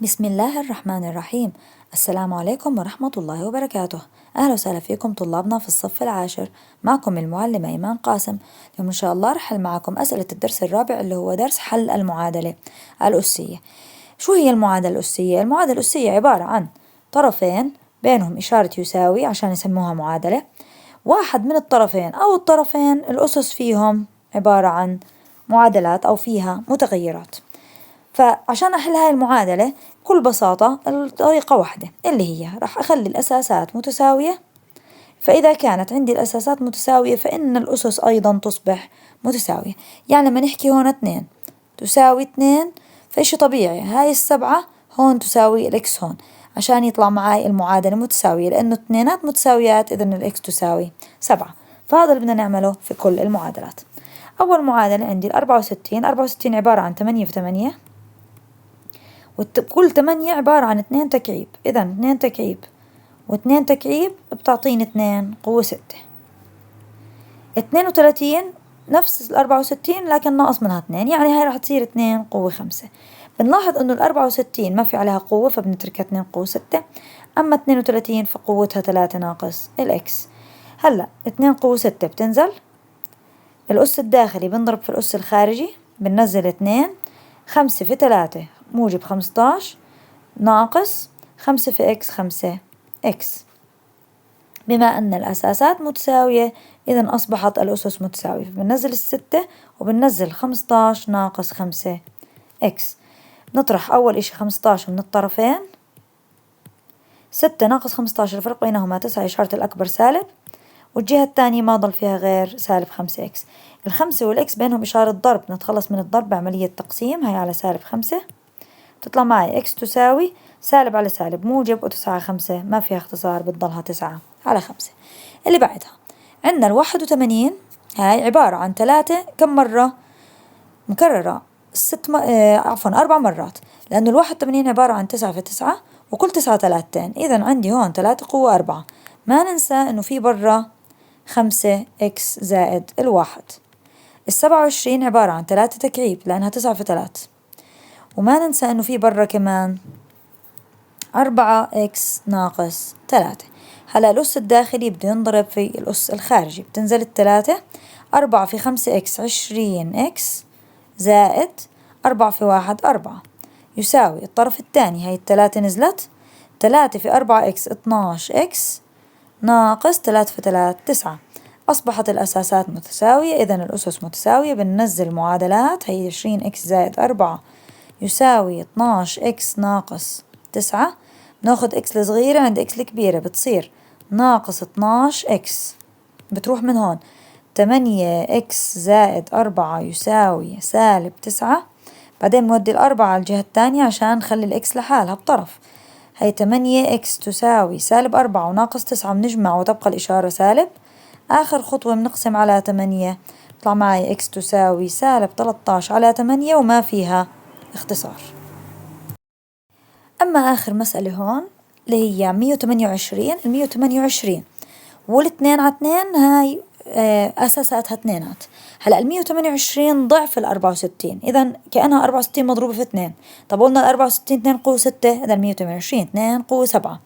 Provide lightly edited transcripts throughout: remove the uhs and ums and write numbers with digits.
بسم الله الرحمن الرحيم. السلام عليكم ورحمة الله وبركاته. أهلا وسهلا فيكم طلابنا في الصف العاشر، معكم المعلمة إيمان قاسم. اليوم إن شاء الله رح حل معكم أسئلة الدرس الرابع اللي هو درس حل المعادلة الأسية. شو هي المعادلة الأسية؟ المعادلة الأسية عبارة عن طرفين بينهم إشارة يساوي عشان يسموها معادلة، واحد من الطرفين أو الطرفين الأسس فيهم عبارة عن معادلات أو فيها متغيرات. فعشان أحل هاي المعادلة بكل بساطة الطريقة واحدة اللي هي راح أخلي الأساسات متساوية، فإذا كانت عندي الأساسات متساوية فإن الأسس أيضا تصبح متساوية. يعني لما نحكي هون 2 تساوي 2 فإشي طبيعي هاي السبعة هون تساوي الإكس هون عشان يطلع معي المعادلة متساوية، لأنه اثنينات متساويات إذن الإكس تساوي 7. فهذا اللي بدنا نعمله في كل المعادلات. أول معادلة عندي 64 عبارة عن 8 في 8، وكل 8 عبارة عن 2 تكعيب، إذا 2 تكعيب و2 تكعيب بتعطيني 2 قوة 6. 32 نفس 64 لكن ناقص منها 2، يعني هاي راح تصير 2 قوة 5. بنلاحظ إنه 64 ما في عليها قوة فبنتركها 2 قوة 6، أما 32 فقوتها 3 ناقص الإكس. هلا 2 قوة 6 بتنزل، الأس الداخلي بنضرب في الأس الخارجي بننزل 2، 5 في 3 موجب 15 ناقص 5 في إكس 5 إكس. بما أن الأساسات متساوية إذا أصبحت الأسس متساوية، بننزل 6 وبننزل 15 ناقص 5 إكس. نطرح أول إشي 15 من الطرفين، 6 ناقص 15 الفرق بينهما 9 إشارة الأكبر سالب، والجهة الثانية ما ضل فيها غير سالب 5 إكس. الخمسة والإكس بينهم إشارة ضرب، نتخلص من الضرب بعملية تقسيم، هي على سالب 5 تطلع معي إكس تساوي سالب على سالب موجب وتسعة 5 ما فيها اختصار بتضلها 9 على 5. اللي بعدها عندنا 81 هاي عبارة عن 3 كم مرة مكررة 4 مرات، لأنه 81 عبارة عن 9 في 9 وكل 9 3، إذا عندي هون 3 قوة 4. ما ننسى إنه في برا 5 إكس زائد الواحد. 27 عبارة عن 3 تكعيب لأنها 9 في 3، وما ننسى إنه في برا كمان 4 إكس ناقص 3. هلا الأس الداخلي بده ينضرب في الأس الخارجي، بتنزل 3، 4 في 5 إكس 20 إكس زائد 4 في 1 4 يساوي الطرف الثاني، هاي 3 نزلت، 3 في 4 إكس 12 إكس ناقص 3 في 3 9. أصبحت الأساسات متساوية إذا الأسس متساوية، بننزل معادلات، هي 20 إكس زائد 4 يساوي 12 إكس ناقص 9، بناخد إكس الصغيرة عند إكس الكبيرة بتصير ناقص 12 إكس، بتروح من هون 8 إكس زائد 4 يساوي سالب 9، بعدين نودي الأربعة على الجهة الثانية عشان نخلي الإكس لحالها بطرف، هي 8 إكس تساوي سالب 4 وناقص 9 بنجمع وتبقى الإشارة سالب، آخر خطوة بنقسم على 8 طلع معي إكس تساوي سالب 13 على 8 وما فيها اختصار. أما آخر مسألة هون اللي هي 128، 128 والاثنين على 2 هاي أساساتها اثنينات. هلا 128 ضعف 64 إذا كأنها 64 مضروبة في 2. طب قلنا 64 2 قوة 6، إذا 128 2 قوة 7.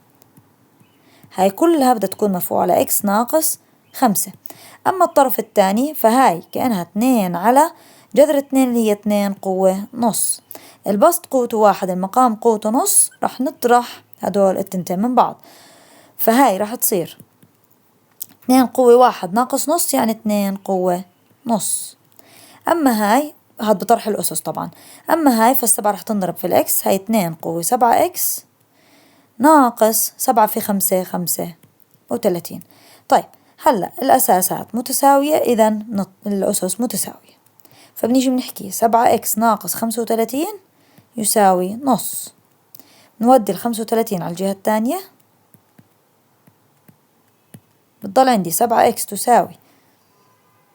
هاي كلها بدها تكون مرفوعة على إكس ناقص 5. أما الطرف الثاني فهاي كأنها 2 على جذر 2 اللي هي 2 قوة نص. البسط قوته 1، المقام قوته نص، رح نطرح هدول التنتين من بعض، فهاي رح تصير 2 قوة 1 ناقص نص يعني 2 قوة نص. أما هاي هاد بطرح الأسس طبعا، أما هاي فالسبعة رح تنضرب في الإكس، هاي 2 قوة 7 إكس ناقص 7 في 5 35. طيب هلا الأساسات متساوية إذا الأسس متساوية، فبنيجي بنحكي 7 إكس ناقص 35 يساوي نص، نودي 35 على الجهة الثانية بتضل عندي 7 إكس تساوي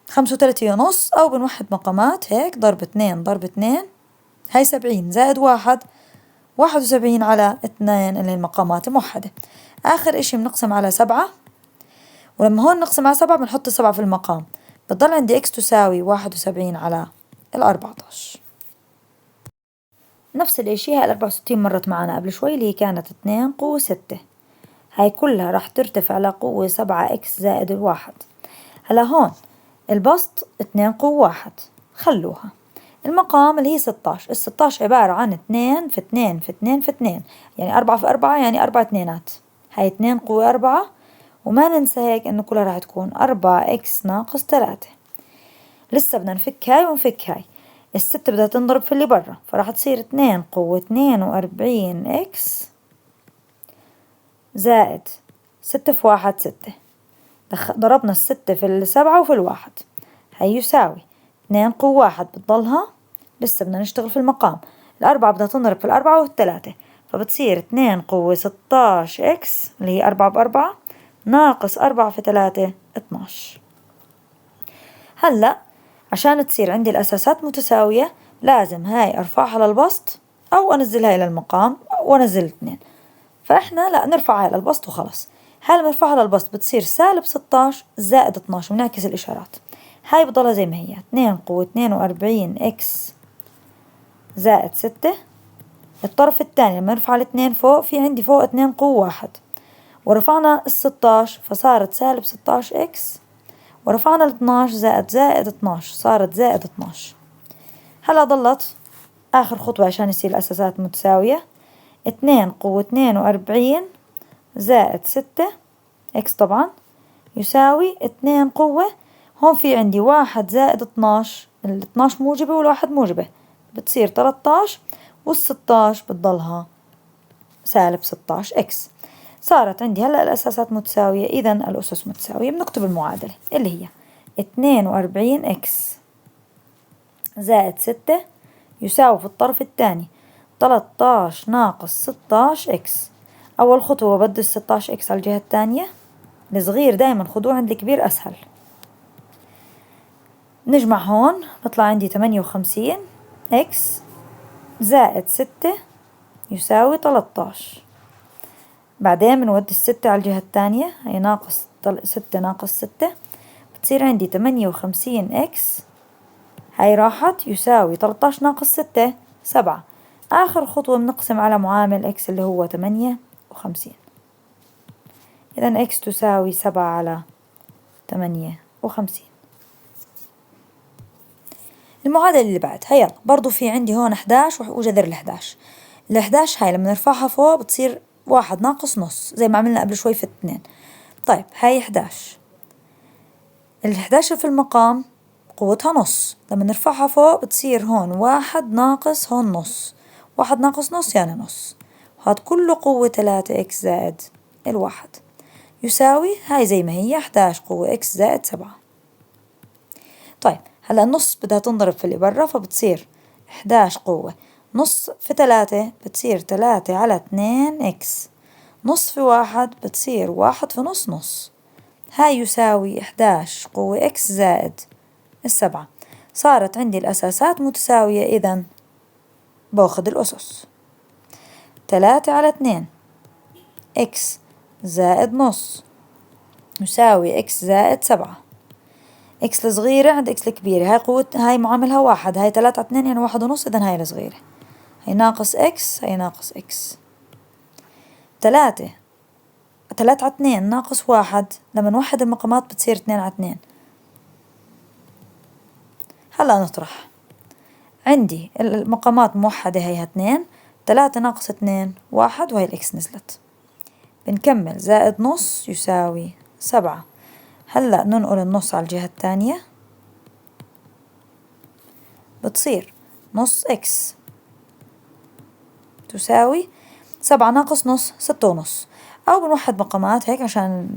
35 ونص، أو بنوحد مقامات هيك ضرب 2 ضرب 2 هاي 70 زائد 1 71 على 2 اللي المقامات موحدة. آخر إشي بنقسم على 7، ولما هون نقسم على 7 بنحط 7 في المقام، بتضل عندي إكس تساوي 71 على 14. نفس الإشي. هاي 64 مرت معنا قبل شوي اللي هي كانت 2 قوة 6، هاي كلها راح ترتفع لقوة 7 إكس زائد الواحد. هلا هون البسط 2 قوة 1 خلوها. المقام اللي هي 16، ال16 عبارة عن 2 في 2 في 2 في 2، يعني 4 في 4 يعني 4 اتنينات، هاي 2 قوة 4. وما ننسى هيك إنه كلها راح تكون 4 إكس ناقص 3. لسه بدنا نفك هاي ونفك هاي. الستة بدها تنضرب في اللي برا، فراح تصير 2 قوة 42 إكس زائد 6 في 1 6. ضربنا الستة في السبعة وفي الواحد، هي يساوي 2 قوة 1 بتضلها. لسه بدنا نشتغل في المقام. الأربعة بدها تنضرب في الأربعة والثلاثة، فبتصير 2 قوة 16 إكس اللي هي 4 ب4 ناقص 4 في 3 12. هلأ عشان تصير عندي الأساسات متساوية لازم هاي أرفعها للبسط أو أنزلها إلى المقام وأنزل 2. فإحنا لا نرفعها إلى البسط وخلص. هاي لما نرفعها للبسط بتصير سالب 16 زائد 12 ونعكس الإشارات. هاي بضلها زي ما هي 2 قوة 42 إكس زائد 6. الطرف الثاني لما نرفع الاثنين فوق في عندي فوق 2 قوة 1 ورفعنا ال16 فصارت سالب 16 إكس، ورفعنا ال12 زائد 12 صارت زائد 12. هلا ضلت آخر خطوة عشان يصير الأساسات متساوية. 2 قوة 42 زائد 6 إكس طبعا يساوي 2 قوة. هون في عندي 1 زائد 12، ال12 موجبة والواحد موجبة بتصير 13، وال16 بتضلها سالب 16 إكس. صارت عندي هلأ الأساسات متساوية، إذا الأسس متساوية. بنكتب المعادلة اللي هي 42 إكس زائد 6 يساوي في الطرف الثاني 13 ناقص 16 إكس. أول خطوة بدي 16 إكس على الجهة الثانية، الصغير دايما خدوه عند الكبير أسهل. نجمع هون بطلع عندي 58 إكس زائد 6 يساوي 13. بعدين بنودي الستة على الجهة الثانية، هي ناقص 6 ناقص 6 بتصير عندي 58 إكس، هاي راحت يساوي 13 ناقص 6 7. آخر خطوة بنقسم على معامل إكس اللي هو 58، إذا إكس تساوي 7 على 58. المعادلة اللي بعدها يلا برضو في عندي هون 11 وجذر ال11. ال11 هاي لما نرفعها فوق بتصير 1 ناقص نص زي ما عملنا قبل شوي في 2. طيب هاي 11، ال11 في المقام قوتها نص، لما نرفعها فوق بتصير هون 1 ناقص هون نص، 1 ناقص نص يعني نص، هاد كله قوة 3 إكس زائد الواحد يساوي هاي زي ما هي 11 قوة إكس زائد 7. طيب هلا النص بدها تنضرب في اللي برا، فبتصير 11 قوة نص في 3 بتصير 3 على 2 إكس، نص في 1 بتصير 1 في نص نص، هاي يساوي 11 قوة إكس زائد 7. صارت عندي الأساسات متساوية، إذا باخد الأسس 3 على 2 إكس زائد نص يساوي إكس زائد 7. إكس الصغيرة عند إكس الكبيرة، هاي قوة هاي معاملها 1، هاي 3 على 2 يعني 1.5، إذا هاي الصغيرة هاي ناقص إكس، هاي ناقص إكس. 3 على 2 ناقص 1، لما نوحد المقامات بتصير 2 على 2. هلا نطرح، عندي المقامات موحدة هيها 2، 3 ناقص 2 1، وهي الإكس نزلت. بنكمل زائد نص يساوي 7. هلا ننقل النص على الجهة الثانية بتصير نص إكس تساوي 7 ناقص نص 6.5، أو بنوحد مقامات هيك عشان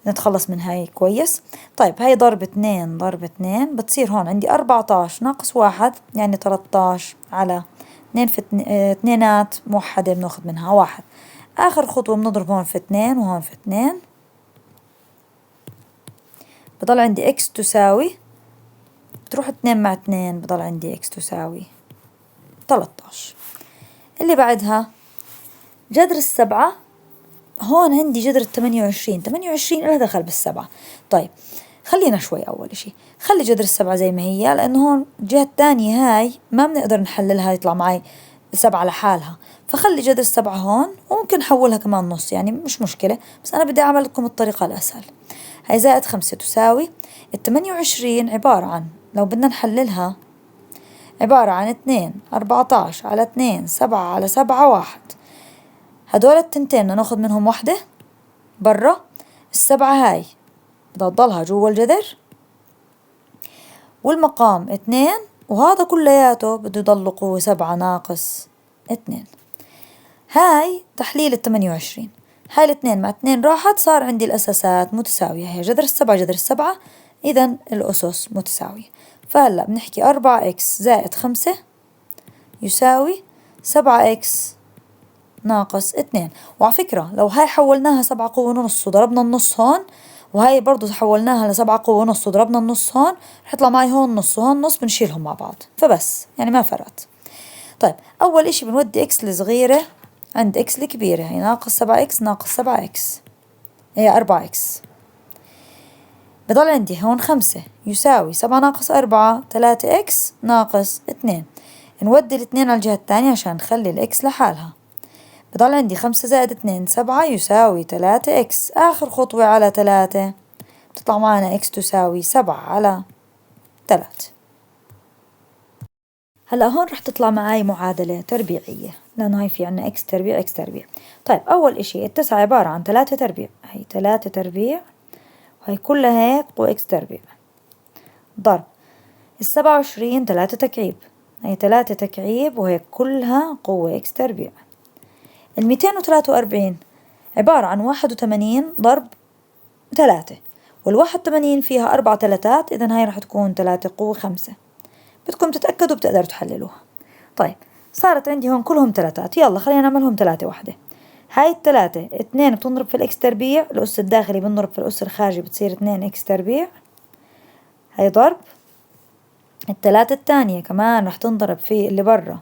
نتخلص من هاي كويس. طيب هاي ضرب 2 ضرب 2 بتصير هون عندي 14 ناقص 1 يعني 13 على 2 في اتنينات موحدة بناخد منها 1. آخر خطوة بنضرب هون في 2 وهون في 2، بضل عندي إكس تساوي، بتروح 2 مع 2 بضل عندي إكس تساوي 13. اللي بعدها جذر 7، هون عندي جذر 28 إلها دخل بالسبعة. طيب خلينا شوي أول إشي خلي جذر 7 زي ما هي، لأنه هون الجهة الثانية هاي ما بنقدر نحللها يطلع معي 7 لحالها، فخلي جذر 7 هون وممكن نحولها كمان نص، يعني مش مشكلة، بس أنا بدي أعمل لكم الطريقة الأسهل. هاي زائد 5 تساوي 28 عبارة عن، لو بدنا نحللها، عبارة عن 2 14 على 2 7 على 7 1. هدول التنتين بدنا ناخد منهم وحدة برا، السبعة هاي بدها تضلها جوا الجذر، والمقام 2، وهذا كلياته بده يضل قوة 7 ناقص 2. هاي تحليل 28. هاي 2 مع 2 راحت، صار عندي الأساسات متساوية، هي جذر 7 جذر 7، إذا الأسس متساوية. فهلأ بنحكي 4 إكس زائد 5 يساوي 7 إكس ناقص 2. وعلى فكرة لو هاي حولناها 7 قوة نص وضربنا النص هون، وهاي برضو حولناها ل7 قوة نص وضربنا النص هون، رح يطلع معي هون نص وهون نص، بنشيلهم مع بعض، فبس يعني ما فرقت. طيب أول إشي بنودي إكس الصغيرة عند إكس الكبيرة، هي ناقص 7 إكس ناقص 7 إكس، هي 4 إكس. بضل عندي هون 5 يساوي 7 ناقص 4 3 إكس ناقص 2. نودي الاثنين على الجهة الثانية عشان نخلي الإكس لحالها. بضل عندي 5 زائد 2 7 يساوي 3 إكس، آخر خطوة على 3 بتطلع معنا إكس تساوي 7 على 3. هلا هون رح تطلع معي معادلة تربيعية، لأنه هاي في عنا إكس تربيع إكس تربيع. طيب أول إشي التسعة عبارة عن 3 تربيع، هي 3 تربيع وهي كلها هيك وإكس تربيع، ضرب 27 3 تكعيب، هي 3 تكعيب وهيك كلها قوة إكس تربيع. 243 عبارة عن 81 ضرب 3، وال81 فيها 4 تلاتات، إذا هاي رح تكون 3 قوة 5. بدكم تتأكدوا بتقدروا تحللوها. طيب صارت عندي هون كلهم تلاتات، يلا خلينا نعملهم 3 وحدة. هاي التلاتة 2 بتنضرب في الإكس تربيع، الأس الداخلي بنضرب في الأس الخارجي بتصير 2 إكس تربيع، هاي ضرب التلاتة التانية كمان رح تنضرب في اللي برا،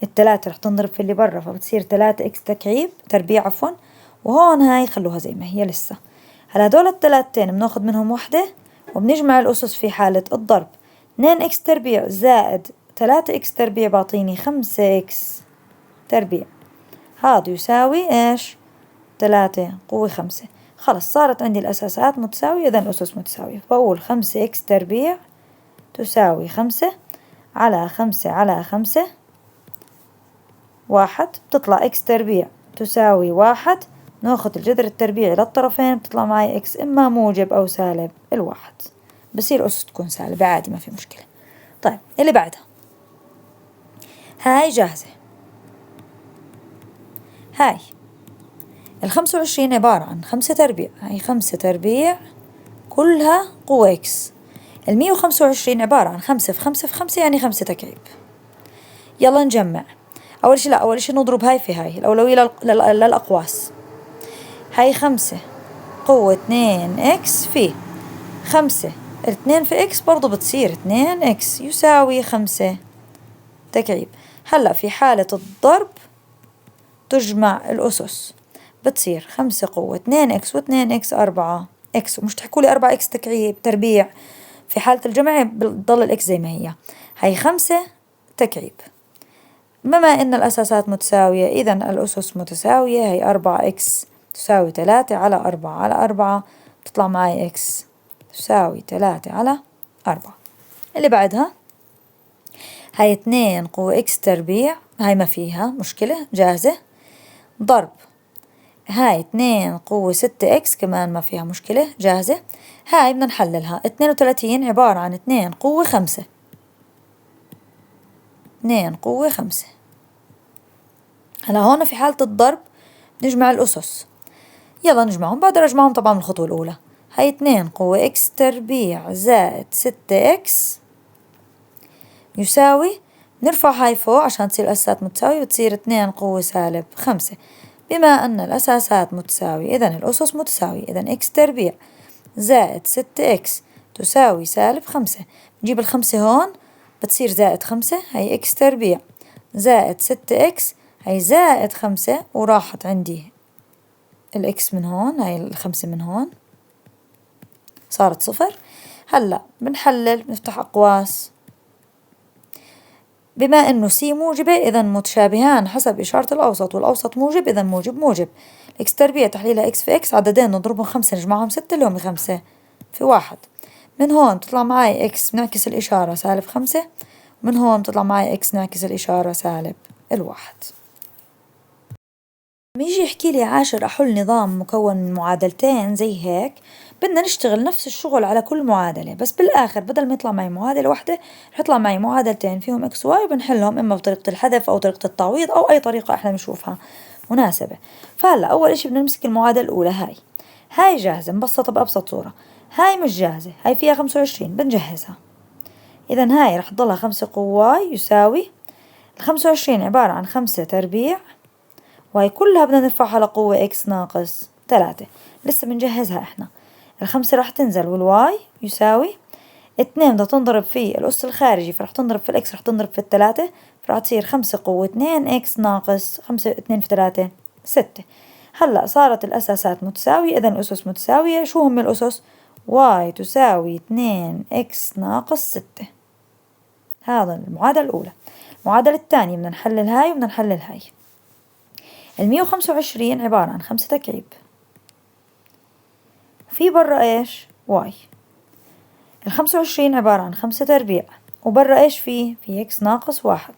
التلاتة رح تنضرب في اللي برا فبتصير 3 إكس تكعيب تربيع عفوا، وهون هاي خلوها زي ما هي لسه. هلا هدول التلاتين بناخد منهم وحدة وبنجمع الأسس في حالة الضرب، 2 إكس تربيع زائد 3 إكس تربيع بعطيني 5 إكس تربيع، هذا يساوي إيش؟ 3 قوة 5. خلص صارت عندي الأساسات متساوية، إذا الأسس متساوية، بقول 5 إكس تربيع تساوي 5 على 5 على 5 1، بتطلع إكس تربيع تساوي 1، ناخد الجذر التربيعي للطرفين بتطلع معي إكس إما موجب أو سالب 1، بصير أسس تكون سالبة عادي ما في مشكلة. طيب اللي بعدها هاي جاهزة، هاي 25 عبارة عن 5 تربيع، هاي 5 تربيع كلها قوة إكس. 125 عبارة عن 5 في 5 في 5 يعني 5 تكعيب. يلا نجمع. أول شي نضرب هاي في هاي، الأولوية للأقواس. هاي 5 قوة 2 إكس في 5، 2 في إكس برضو بتصير 2 إكس يساوي 5 تكعيب. هلأ في حالة الضرب تجمع الأسس بتصير 5 قوة 2 إكس و2 إكس 4 إكس، ومش تحكولي 4 إكس تكعيب تربيع، في حالة الجمع بتضل الإكس زي ما هي. هاي 5 تكعيب، بما إن الأساسات متساوية إذا الأسس متساوية، هي 4 إكس تساوي 3 على 4 على 4، تطلع معي إكس تساوي 3 على 4. اللي بعدها هاي 2 قوة إكس تربيع، هاي ما فيها مشكلة جاهزة، ضرب هاي 2 قوة 6 إكس كمان ما فيها مشكلة جاهزة. هاي بدنا نحللها، 32 عبارة عن 2 قوة 5، 2 قوة 5. هلا هون في حالة الضرب نجمع الأسس، يلا نجمعهم، بقدر أجمعهم طبعا من الخطوة الأولى. هاي 2 قوة إكس تربيع زائد 6 إكس يساوي، نرفع هاي فوق عشان تصير الأساسات متساوية، بتصير 2 قوة سالب 5. بما أن الأساسات متساوية إذا الأسس متساوية، إذا إكس تربيع زائد 6 إكس تساوي سالب 5. نجيب ال5 هون بتصير زائد 5، هي إكس تربيع زائد 6 إكس، هي زائد 5 وراحت عندي الإكس من هون، هاي ال5 من هون صارت 0. هلأ بنحلل، بنفتح أقواس، بما إنه سي موجبة إذا متشابهان حسب إشارة الأوسط، والأوسط موجب إذا موجب موجب. إكس تربيع تحليلها إكس في إكس، عددين نضربهم 5 نجمعهم 6 اللي هم 5 في 1. من هون تطلع معي إكس نعكس الإشارة -5، ومن هون تطلع معي إكس نعكس الإشارة -1. لما يجي يحكي لي عاشر أحل نظام مكون من معادلتين زي هيك، بدنا نشتغل نفس الشغل على كل معادلة، بس بالآخر بدل ما يطلع معي معادلة واحدة رح يطلع معي معادلتين فيهم إكس واي، وبنحلهم إما بطريقة الحذف أو طريقة التعويض أو أي طريقة إحنا بنشوفها مناسبة. فهلا أول إشي بدنا نمسك المعادلة الأولى، هاي جاهزة مبسطة بأبسط صورة. هاي مش جاهزة، هاي فيها 25 بنجهزها. إذا هاي رح تضلها 5 قواي يساوي 25 عبارة عن 5 تربيع، وهي كلها بدنا نرفعها لقوة إكس ناقص 3. لسه بنجهزها إحنا. 5 راح تنزل، والواي يساوي 2 بدها تنضرب في الأس الخارجي، فرح تنضرب في الإكس، رح تنضرب في 3، فرح تصير 5 قوة 2 إكس ناقص 5 2 في 3 6. هلأ صارت الأساسات متساوية، إذا الأسس متساوية. شو هم الأسس؟ واي تساوي 2 إكس ناقص 6. هذا المعادلة الأولى. المعادلة الثانية بدنا نحلل هاي وبدنا نحلل هاي. 125 عبارة عن 5 تكعيب، وفي برا إيش؟ واي. 25 عبارة عن 5 تربيع، وبرا إيش في إكس ناقص 1.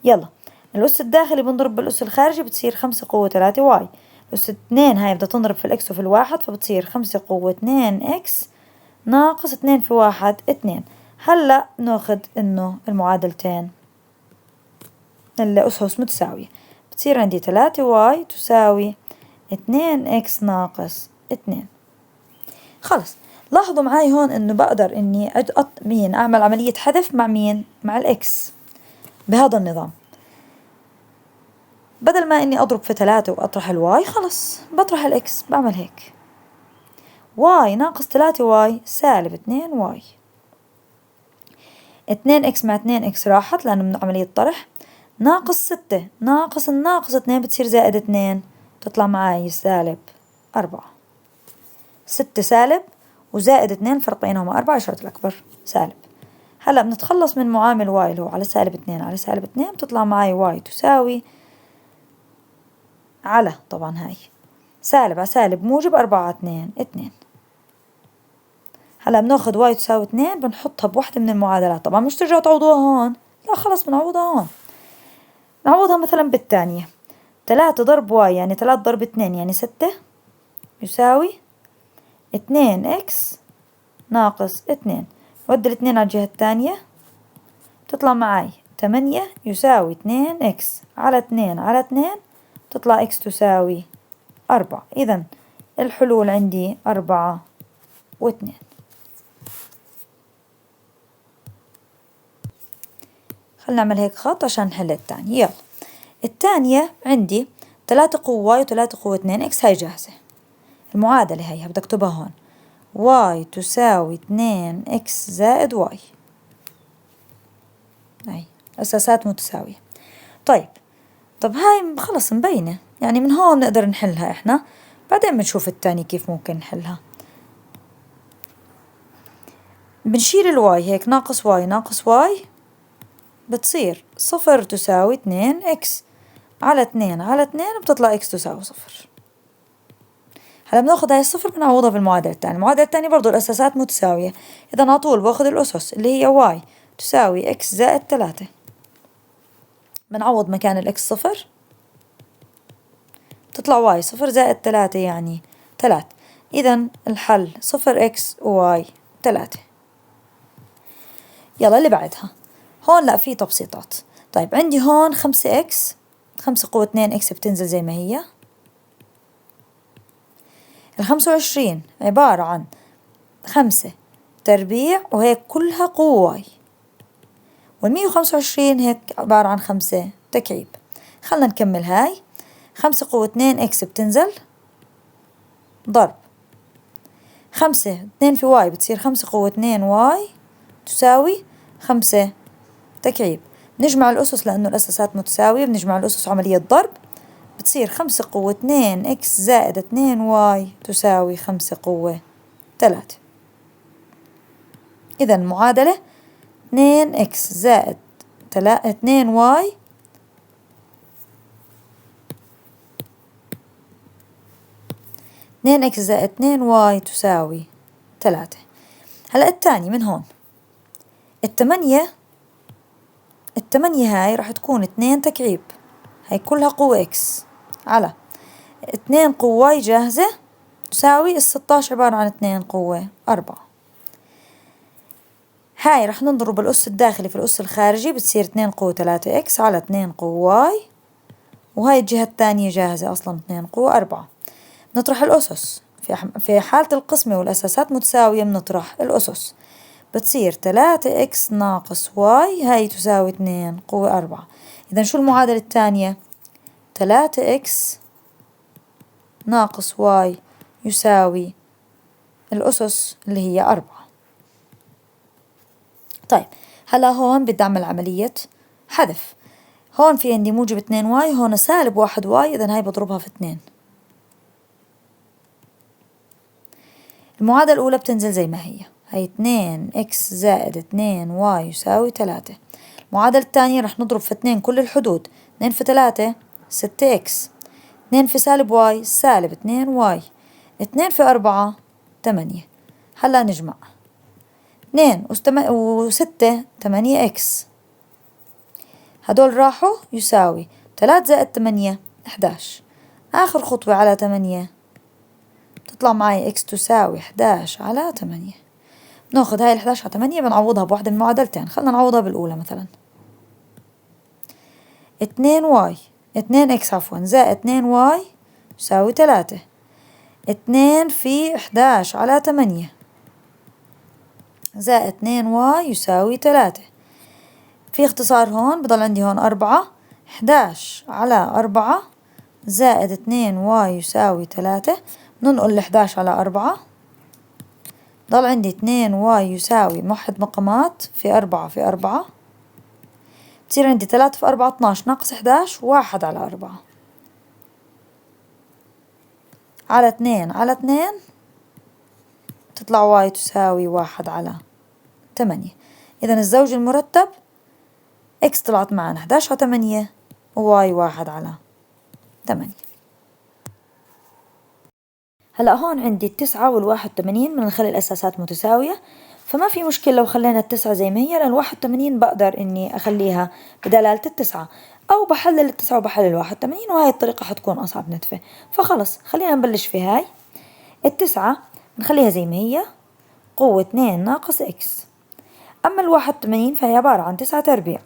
يلا الأس الداخلي بنضرب بالأس الخارجي بتصير 5 قوة 3 واي. الأس 2 هاي بدها تنضرب في الإكس وفي الواحد، فبتصير 5 قوة 2 إكس ناقص 2 في 1 2. هلأ ناخد إنه المعادلتين اللي أسس متساوية، بتصير عندي 3 واي تساوي 2 إكس ناقص 2. خلص لاحظوا معاي هون إنه بقدر إني أعمل عملية حذف مع مين؟ مع الإكس بهذا النظام. بدل ما إني أضرب في 3 وأطرح الواي، خلص بطرح الإكس، بعمل هيك. واي ناقص 3 واي سالب 2 واي. 2 إكس مع 2 إكس راحت لأنه من عملية طرح. ناقص 6 ناقص الناقص 2 بتصير زائد 2، تطلع معي سالب 4. 6 سالب وزائد 2 فرق بينهما 4، إشارة الأكبر سالب. هلأ بنتخلص من معامل واي اللي هو على سالب 2 على سالب 2، بتطلع معي واي تساوي على طبعا هاي سالب على سالب موجب 4 على 2 2. هلا بناخد واي تساوي 2 بنحطها بوحدة من المعادلات. طبعا مش ترجعوا تعوضوها هون، لا خلص بنعوضها هون. نعوضها مثلا بالثانية. 3 ضرب واي يعني 3 ضرب 2 يعني 6 يساوي 2 إكس ناقص 2. ودي 2 على الجهة الثانية، تطلع معي 8 يساوي 2 إكس على 2 على 2، تطلع إكس تساوي 4. إذا الحلول عندي 4 و2. خلنا نعمل هيك خط عشان نحل الثانية. يلا الثانية عندي 3 قوة واي و3 قوة 2 إكس، هاي جاهزة. المعادلة هاي بدي أكتبها هون، واي تساوي 2 إكس زائد واي. هاي أساسات متساوية. طب هاي خلص مبينة، يعني من هون نقدر نحلها إحنا، بعدين بنشوف التاني كيف ممكن نحلها. بنشيل الواي هيك، ناقص واي ناقص واي بتصير 0 تساوي 2 إكس على 2 على 2، بتطلع إكس تساوي 0. هلا بناخد هاي الصفر بنعوضها في المعادلة الثانية. المعادلة الثانية برضو الأساسات متساوية، إذا على طول باخد الأسس اللي هي واي تساوي إكس زائد 3. بنعوض مكان الإكس 0، بتطلع واي 0 زائد 3 يعني 3. إذا الحل 0 إكس وواي 3. يلا اللي بعدها هون لا في تبسيطات. طيب عندي هون 5 إكس، 5 قوة 2 إكس بتنزل زي ما هي. 25 عبارة عن 5 تربيع وهيك كلها قوة واي، 125 هيك عبارة عن 5 تكعيب. خلنا نكمل هاي. 5 قوة 2 إكس بتنزل ضرب 5 2 في واي بتصير 5 قوة 2 واي تساوي 5 تكعيب. نجمع الأسس لأنه الأساسات متساوية، بنجمع الأسس عملية ضرب، بتصير 5 قوة 2 إكس زائد 2 واي تساوي 5 قوة 3. إذا المعادلة 2 إكس زائد 2 واي 2 إكس زائد 2 واي تساوي 3. هلأ التاني من هون التمانية هاي راح تكون 2 تكعيب، هاي كلها قوة إكس على 2 قوة واي جاهزة تساوي 16 عبارة عن 2 قوة 4. هاي راح نضرب الأس الداخلي في الأس الخارجي بتصير 2 قوة 3 إكس على 2 قوة واي، وهاي الجهة الثانية جاهزة أصلا 2 قوة 4. نطرح الأسس في حالة القسمة والأساسات متساوية بنطرح الأسس بتصير 3 إكس ناقص واي هاي تساوي 2 قوة 4. إذا شو المعادلة الثانية؟ 3 إكس ناقص واي يساوي الأسس اللي هي 4. طيب هلا هون بدي أعمل عملية حذف. هون في عندي موجب 2 واي، هون سالب 1 واي، إذا هاي بضربها في 2. المعادلة الأولى بتنزل زي ما هي 2 إكس زائد 2 واي يساوي 3. المعادلة الثانية رح نضرب في 2 كل الحدود، 2 في 3 6 إكس، 2 في سالب واي سالب 2 واي، 2 في 4 8. هلا نجمع 2 و6 8 إكس، هدول راحوا يساوي 3 زائد 8 11. آخر خطوة على 8 تطلع معي إكس تساوي 11 على 8. ناخذ هاي 11 على 8 بنعوضها بواحدة من المعادلتين، خلنا نعوضها بالأولى مثلا 2 واي 2 إكس عفوا زائد 2 واي يساوي 3. 2 في 11 على 8 زائد 2 واي يساوي 3. في اختصار هون بضل عندي هون 4. 11 على 4 زائد 2 واي يساوي 3. ننقل 11 على 4 ضل عندي 2 واي يساوي موحد مقامات في 4 في 4 بصير عندي 3 في 4 12 ناقص 11 1 على 4 على 2 على 2 تطلع واي تساوي 1 على 8. إذا الزوج المرتب إكس طلعت معنا 11 على 8 وواي 1 على 8. هلأ هون عندي 9 وال81 بدنا نخلي الأساسات متساوية، فما في مشكلة لو خلينا 9 زي ما هي، لأن 81 بقدر إني أخليها بدلالة 9، أو بحلل 9 وبحلل 81، وهاي الطريقة حتكون أصعب نتفة. فخلص خلينا نبلش في هاي 9 نخليها زي ما هي قوة 2 ناقص إكس. أما 81 فهي عبارة عن 9 تربيع،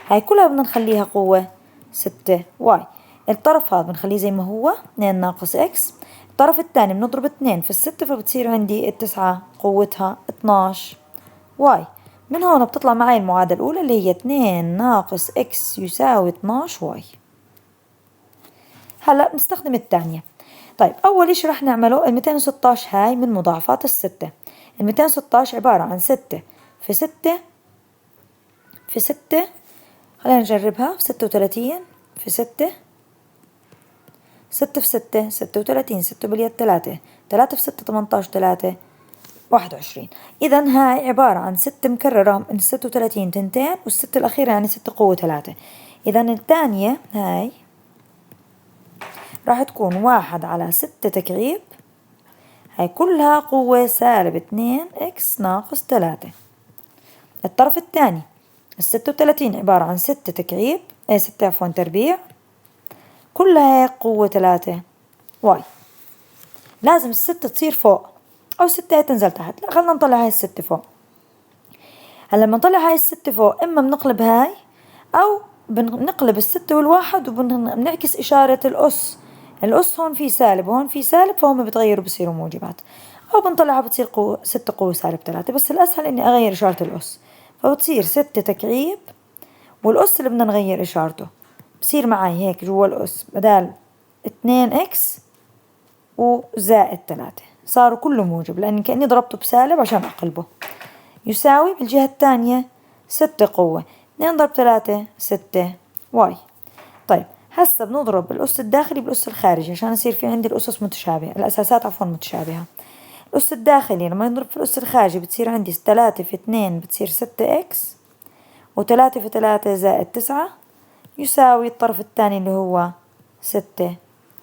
هاي كلها بدنا نخليها قوة 6 واي. الطرف هذا بنخليه زي ما هو 2 ناقص إكس، الطرف الثاني بنضرب 2 في 6 فبتصير عندي 9 قوتها 12 واي. من هون بتطلع معي المعادلة الأولى اللي هي 2 ناقص إكس يساوي 12 واي. هلأ بنستخدم الثانية. طيب أول إشي رح نعمله 216 هاي من مضاعفات 6. 216 عبارة عن 6 في 6 في 6، خلينا نجربها 36 في 6 6 في 6 36 6 باليد 3 3 في 6 18 3 21. إذا هاي عبارة عن 6 مكررة من 36 تنتين، والستة الأخيرة يعني 6 قوة 3. إذا الثانية هاي راح تكون 1 على 6 تكعيب، هاي كلها قوة سالب 2 إكس ناقص 3. الطرف الثاني 36 عبارة عن 6 تكعيب 6 عفوا تربيع، كلها هيك قوة 3 واي. لازم الستة تصير فوق أو 6 هي تنزل تحت. لا خلنا نطلع هاي الستة فوق. هلا لما نطلع هاي الستة فوق إما بنقلب هاي أو بنقلب الستة والواحد وبنعكس إشارة الأس. الأس هون في سالب وهون في سالب، فهم بتغيروا بصيروا موجبات، أو بنطلعها بتصير قوة 6 قوة سالب 3. بس الأسهل إني أغير إشارة الأس، فبتصير 6 تكعيب والأس اللي بدنا نغير إشارته بصير معي هيك جوا الأس بدال 2 إكس وزائد 3 صاروا كله موجب، لأني كأني ضربته بسالب عشان أقلبه، يساوي بالجهة الثانية 6 قوة 2 ضرب 3 6 واي. طيب هسا بنضرب الأس الداخلي بالأس الخارجي عشان يصير في عندي الأسس متشابهة، الأساسات عفوا متشابهة. الأس الداخلي لما يضرب في الأس الخارجي بتصير عندي 3 في 2 بتصير 6 إكس، و3 في 3 زائد 9 يساوي الطرف الثاني اللي هو 6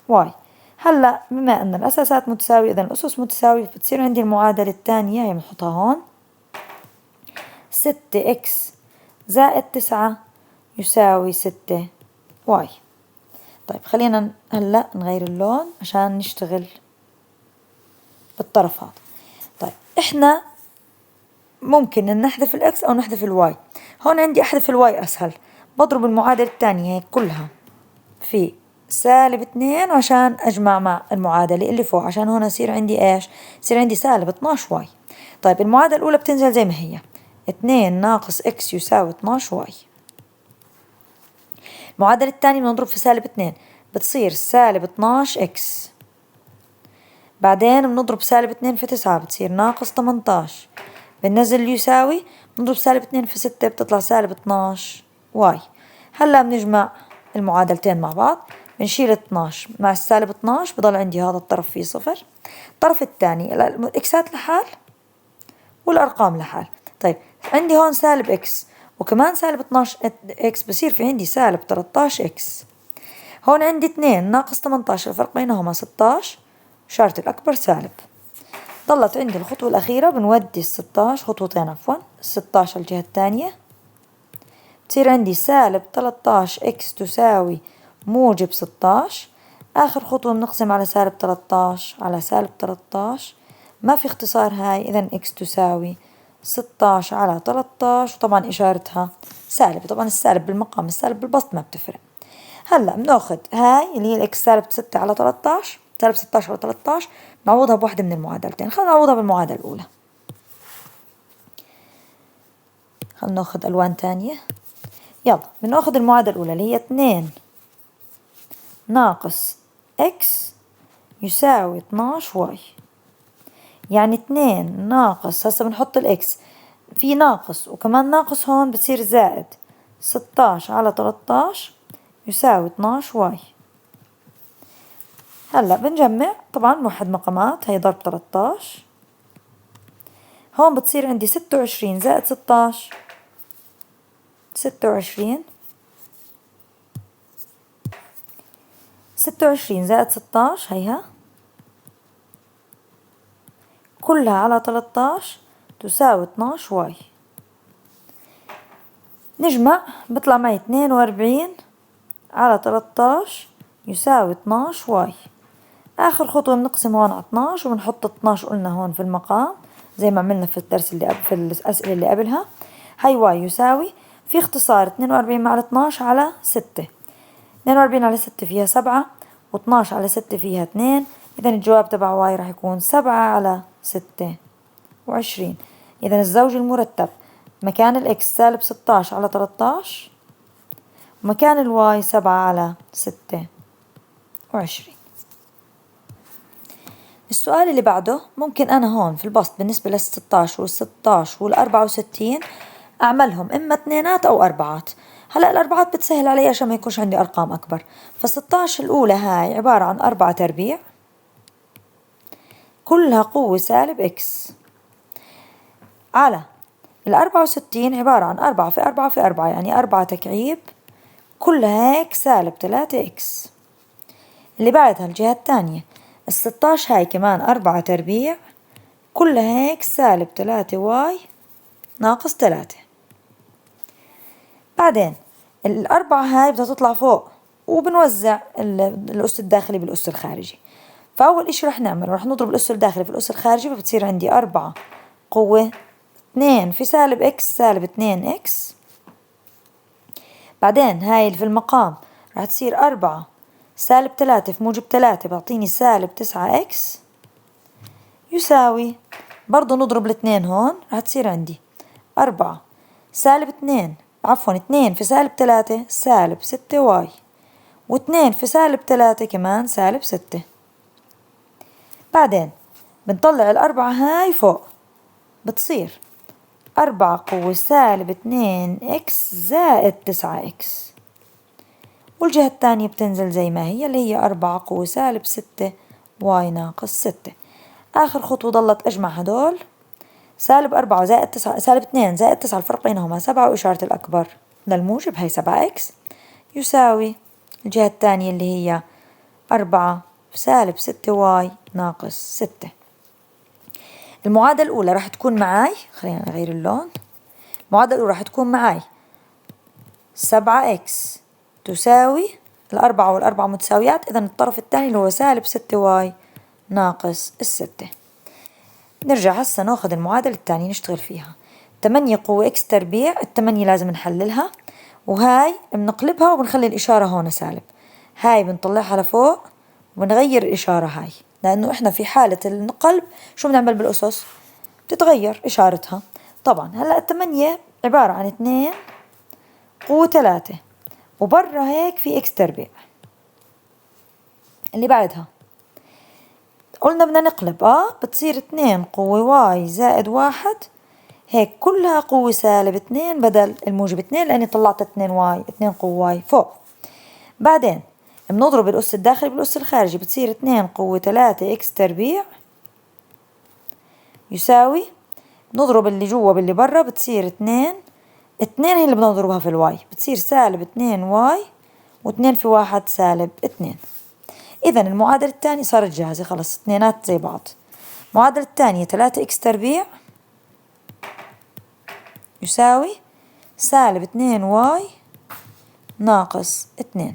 واي. هلا بما أن الأساسات متساوية إذا الأسس متساوية، بتصير عندي المعادلة الثانية هي بنحطها هون، 6 إكس زائد 9 يساوي 6 واي. طيب خلينا هلا نغير اللون عشان نشتغل بالطرف هذا. طيب احنا ممكن ان نحذف الاكس او نحذف الواي. هون عندي احذف الواي اسهل، بضرب المعادلة الثانية هيك كلها في -2 عشان اجمع مع المعادلة اللي فوق، عشان هون يصير عندي ايش؟ يصير عندي -12 واي. طيب المعادلة الاولى بتنزل زي ما هي، 2 ناقص اكس يساوي 12 واي. المعادلة الثانية بنضرب في -2 بتصير -12 اكس، بعدين بنضرب -2 في 9 بتصير ناقص 18، بننزل يساوي، بنضرب -2 في 6 بتطلع -12 واي. هلا بنجمع المعادلتين مع بعض، بنشيل 12 مع -12 بضل عندي هذا الطرف فيه صفر. الطرف الثاني الإكسات لحال والأرقام لحال. طيب عندي هون -إكس وكمان -12 إكس، بصير في عندي -13 إكس. هون عندي 2 ناقص 18 الفرق بينهما 16 شرط الأكبر سالب. ضلت عندي الخطوة الأخيرة، بنودي 16 خطوتين عفوا، 16 الجهة الثانية، بتصير عندي -13 إكس تساوي موجب 16. آخر خطوة بنقسم على -13 على -13، ما في اختصار هاي، إذا إكس تساوي 16 على 13، وطبعا إشارتها سالب، طبعا السالب بالمقام السالب بالبسط ما بتفرق. هلا بناخد هاي اللي هي الإكس -6 على 13 -16 على 13، نعوضها بواحدة من المعادلتين. خلينا نعوضها بالمعادلة الأولى. خلينا ناخد ألوان تانية. يلا بناخد المعادلة الأولى اللي هي 2 ناقص إكس يساوي 12 واي. يعني 2 ناقص، هسا بنحط الإكس في ناقص وكمان ناقص هون بصير زائد 16 على 13 يساوي 12 واي. هلا بنجمع، طبعا نوحد مقامات، هي ضرب 13، هون بتصير عندي 26 زائد 16 26 زائد 16 هيها كلها على 13 تساوي 12 واي. نجمع بطلع معي 42 على 13 يساوي 12 واي. آخر خطوة بنقسم هون على 12 وبنحط 12 قلنا هون في المقام زي ما عملنا في الدرس اللي قبل، في الأسئلة اللي قبلها. هاي واي يساوي، في اختصار 42 مع 12 على 6، 42 على 6 فيها 7 و12 على 6 فيها 2، إذا الجواب تبع واي راح يكون 7 على 26. إذا الزوج المرتب مكان الإكس -16 على 13 ومكان الواي 7 على 26. السؤال اللي بعده، ممكن أنا هون في البسط بالنسبة لل16 وال16 وال64 أعملهم إما اثنينات أو أربعات. هلأ الأربعات بتسهل علي عشان ما يكونش عندي أرقام أكبر، ف16 الأولى هاي عبارة عن 4 تربيع كلها قوة -إكس، على 64 عبارة عن 4 في 4 في 4 يعني 4 تكعيب كلها هيك -3 إكس. اللي بعدها الجهة الثانية، ال16 هاي كمان 4 تربيع كلها هيك -3 واي ناقص 3. بعدين الأربعة هاي بدها تطلع فوق وبنوزع الأس الداخلي بالأس الخارجي. فأول إشي رح نعمل، رح نضرب الأس الداخلي في الأس الخارجي، فبتصير عندي 4 قوة 2 في -إكس -2 إكس. بعدين هاي اللي في المقام رح تصير 4 -3 في موجب 3 بعطيني -9 إكس يساوي، برضو نضرب الاثنين هون رح تصير عندي 4 -2 عفوا 2 في -3 -6 واي، و2 في -3 كمان -6. بعدين بنطلع الأربعة هاي فوق، بتصير 4 قوة -2 إكس زائد 9 إكس، والجهة الثانية بتنزل زي ما هي اللي هي 4 قوة -6 واي ناقص 6. آخر خطوة ضلت أجمع هدول، سالب 4 زائد 9 سالب 2 زائد 9 الفرق بينهما 7 وإشارة الأكبر للموجب هي 7x يساوي الجهة الثانية اللي هي 4 سالب 6y ناقص 6. المعادلة الأولى راح تكون معاي، خلينا نغير اللون. المعادلة الأولى راح تكون معاي 7x تساوي الأربعة والأربعة متساويات، إذا الطرف الثاني اللي هو سالب 6y ناقص 6. نرجع هسه ناخذ المعادلة الثانية نشتغل فيها. 8 قوة x تربيع، الثمانية لازم نحللها، وهاي بنقلبها وبنخلي الإشارة هون سالب، هاي بنطلعها لفوق وبنغير الإشارة هاي، لأنه إحنا في حالة القلب شو بنعمل بالأسس؟ بتتغير إشارتها. طبعا هلأ الثمانية عبارة عن 2 قوة 3 وبرا هيك في x تربيع. اللي بعدها قلنا بدنا نقلب بتصير 2 قوة y زائد 1، هيك كلها قوة سالب 2 بدل الموجب 2 لأني طلعت 2 قوة y فوق. بعدين بنضرب الأس الداخلي بالأس الخارجي، بتصير 2 قوة 3 x تربيع يساوي، نضرب اللي جوا باللي برا بتصير 2 هي اللي بدنا نضربها في الواي، بتصير سالب 2y و2 في 1 سالب 2. إذا المعادلة الثانية صارت جاهزة خلص، اثنينات زي بعض. المعادلة الثانية 3x تربيع يساوي سالب 2y ناقص 2.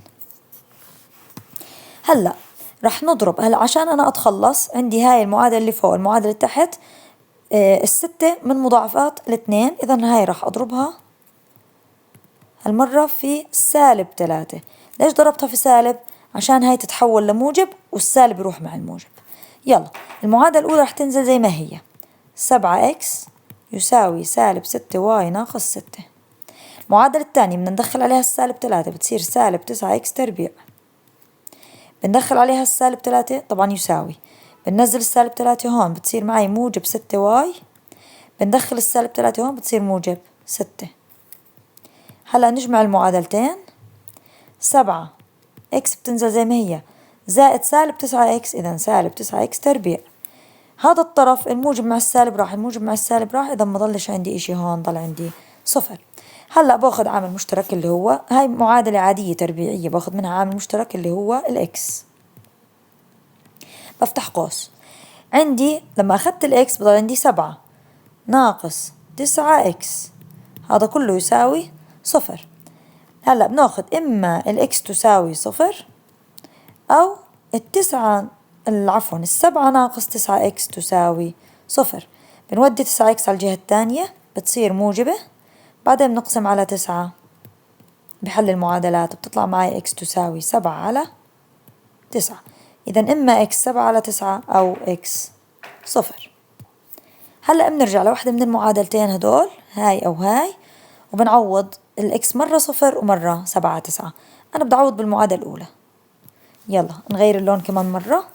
هلا رح نضرب، هلا عشان أنا أتخلص عندي هاي المعادلة اللي فوق المعادلة اللي تحت، الستة من مضاعفات الاثنين، إذا هاي رح أضربها هالمرة في سالب 3. ليش ضربتها في سالب؟ عشان هاي تتحول لموجب والسالب يروح مع الموجب. يلا المعادلة الأولى رح تنزل زي ما هي، 7x يساوي سالب 6y ناقص 6. المعادلة الثانية بدنا ندخل عليها السالب 3 بتصير سالب 9x تربيع، بندخل عليها السالب 3 طبعا يساوي، بننزل السالب 3 هون بتصير معي موجب 6y، بندخل السالب 3 هون بتصير موجب 6. هلا نجمع المعادلتين، 7 x بتنزل زي ما هي زائد سالب 9x، إذا سالب 9x تربيع. هذا الطرف الموجب مع السالب راح، الموجب مع السالب راح، إذا ما ضلش عندي إشي هون، ضل عندي صفر. هلا باخذ عامل مشترك اللي هو، هاي معادلة عادية تربيعية باخذ منها عامل مشترك اللي هو الإكس، بفتح قوس. عندي لما أخذت الإكس بضل عندي 7 ناقص 9x، هذا كله يساوي صفر. هلا بناخذ إما الإكس تساوي صفر أو السبعة ناقص 9x تساوي صفر. بنودي 9x على الجهة الثانية بتصير موجبة، بعدين بنقسم على 9 بحل المعادلات بتطلع معي x تساوي 7 على 9. إذا إما x 7 على 9 أو x صفر. هلأ بنرجع لوحدة من المعادلتين هدول، هاي أو هاي، وبنعوض الإكس مرة صفر ومرة 7 على 9. أنا بدي أعوض بالمعادلة الأولى. يلا نغير اللون كمان مرة.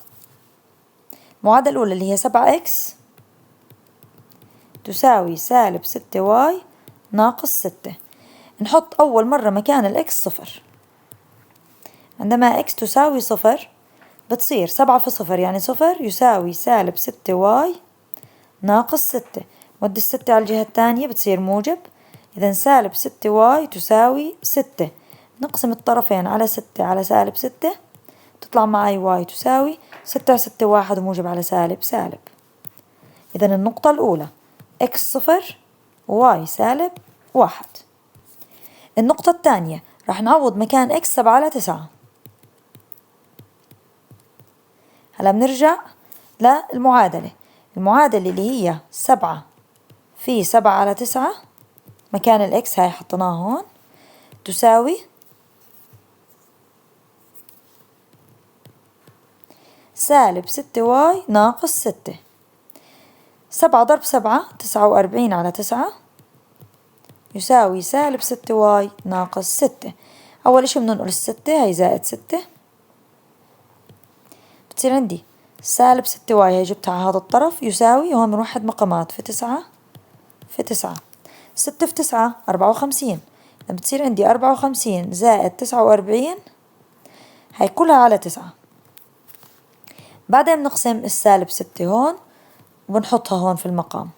المعادلة الأولى اللي هي 7x تساوي سالب 6y ناقص 6. نحط أول مرة مكان الإكس صفر. عندما إكس تساوي صفر بتصير 7 في صفر يعني صفر يساوي سالب 6y ناقص 6. ودي 6 على الجهة الثانية بتصير موجب، إذا سالب 6y تساوي 6. نقسم الطرفين على 6 على سالب 6 تطلع معي y تساوي 6 6 1 وموجب على سالب سالب. إذا النقطة الأولى x صفر y سالب 1. النقطة الثانية راح نعوض مكان x 7 على 9. هلا بنرجع للمعادلة، المعادلة اللي هي 7 في 7 على 9 مكان الإكس هاي حطيناها هون تساوي سالب 6y ناقص 6. 7 ضرب 7 49 على 9 يساوي سالب 6y ناقص 6. أول إشي بننقل 6 هي زائد 6 بتصير عندي سالب 6y هي جبتها على هذا الطرف يساوي، هون بنوحد مقامات في 9 في 9، 6 في 9 54، لما بتصير عندي 54 زائد 49 هي كلها على 9. بعدين بنقسم السالب 6 هون وبنحطها هون في المقام،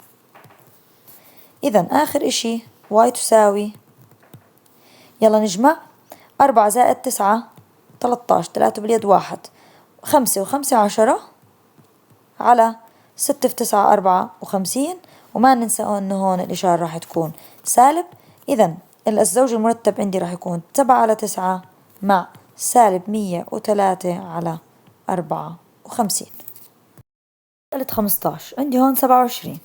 إذا آخر إشي y تساوي، يلا نجمع 4 زائد 9 13، 3 باليد 1، 5 و5 10 على 6 في 9 54، وما ننسى إنه هون الإشارة راح تكون سالب. إذا الزوج المرتب عندي راح يكون 7 على 9 مع سالب 103 على 54. مسألة 15 عندي هون 27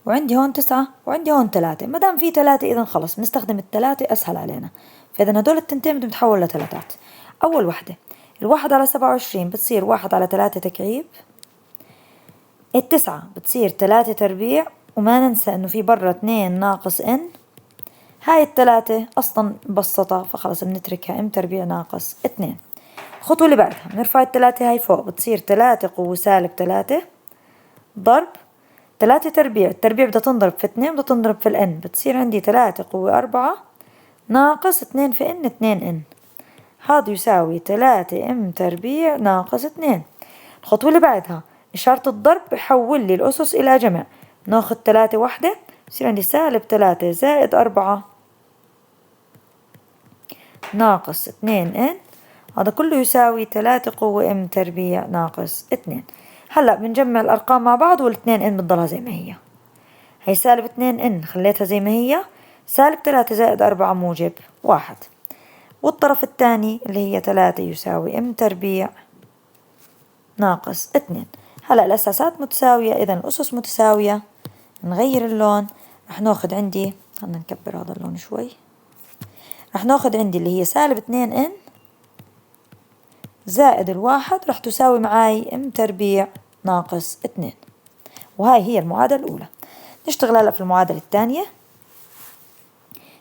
وعندي هون 9 وعندي هون 3. ما دام في 3 إذا خلص بنستخدم ال3 أسهل علينا، فإذا هدول التنتين بدهم يتحولوا لثلاثات. أول وحدة 1 على 27 بتصير 1 على 3 تكعيب، 9 بتصير 3 تربيع، وما ننسى إنه في برا 2 ناقص n. هاي ال3 أصلا مبسطة فخلص بنتركها m تربيع ناقص 2. الخطوة اللي بعدها بنرفع ال3 هاي فوق، بتصير 3 قوة سالب 3 ضرب 3 تربيع، التربيع بدها تنضرب في 2 بدها تنضرب في الN، بتصير عندي 3 قوة 4 ناقص 2 في N 2N، هذا يساوي 3 M تربيع ناقص 2. الخطوة اللي بعدها إشارة الضرب بحول لي الأسس إلى جمع، ناخد 3 وحدة يصير عندي سالب 3 زائد 4 ناقص 2N، هذا كله يساوي 3 قوة M تربيع ناقص 2. هلأ بنجمع الأرقام مع بعض والاتنين n بتضلها زي ما هي سالب 2 n خليتها زي ما هي، سالب 3 زائد 4 موجب 1، والطرف الثاني اللي هي 3 يساوي m تربيع ناقص 2. هلأ الأساسات متساوية إذا الأسس متساوية، نغير اللون، رح ناخد عندي، خلنا نكبر هذا اللون شوي، رح ناخد عندي اللي هي سالب 2 n زائد 1 رح تساوي معاي m تربيع ناقص 2، وهاي هي المعادلة الأولى. نشتغل هلا في المعادلة الثانية.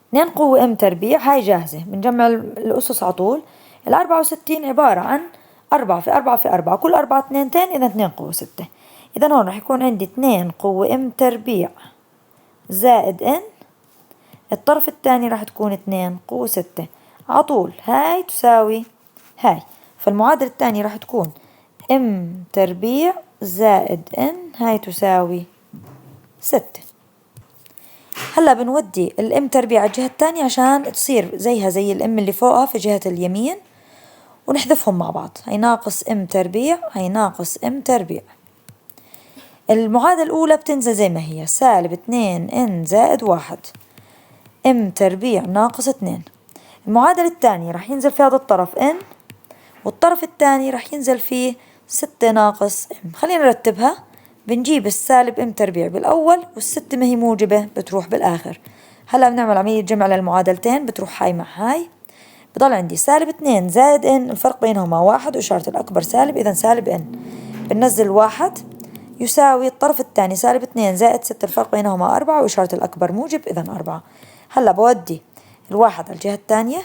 2 قوة m تربيع هاي جاهزة، بنجمع الأسس على طول. 64 عبارة عن 4 في 4 في 4، كل 4 2تين، إذا 2 قوة 6. إذا هون رح يكون عندي 2 قوة m تربيع زائد n، الطرف الثاني رح تكون 2 قوة 6 على طول، هاي تساوي هاي، فالمعادلة الثانية رح تكون m تربيع زائد n هاي تساوي 6. هلا بنودي الام تربيع على الجهة الثانية عشان تصير زيها زي الام اللي فوقها في جهة اليمين، ونحذفهم مع بعض، هي ناقص ام تربيع هي ناقص ام تربيع. المعادلة الأولى بتنزل زي ما هي، سالب 2 n زائد 1 m تربيع ناقص 2. المعادلة الثانية رح ينزل في هذا الطرف n، والطرف الثاني رح ينزل فيه 6 ناقص m. خلينا نرتبها، بنجيب السالب m تربيع بالأول والستة ما هي موجبة بتروح بالآخر. هلا بنعمل عملية جمع للمعادلتين، بتروح هاي مع هاي، بضل عندي سالب 2 زائد n الفرق بينهما 1 وإشارة الأكبر سالب، إذا سالب n بننزل 1 يساوي الطرف الثاني سالب 2 زائد 6 الفرق بينهما 4 وإشارة الأكبر موجب، إذا 4. هلا بودي الواحد على الجهة الثانية،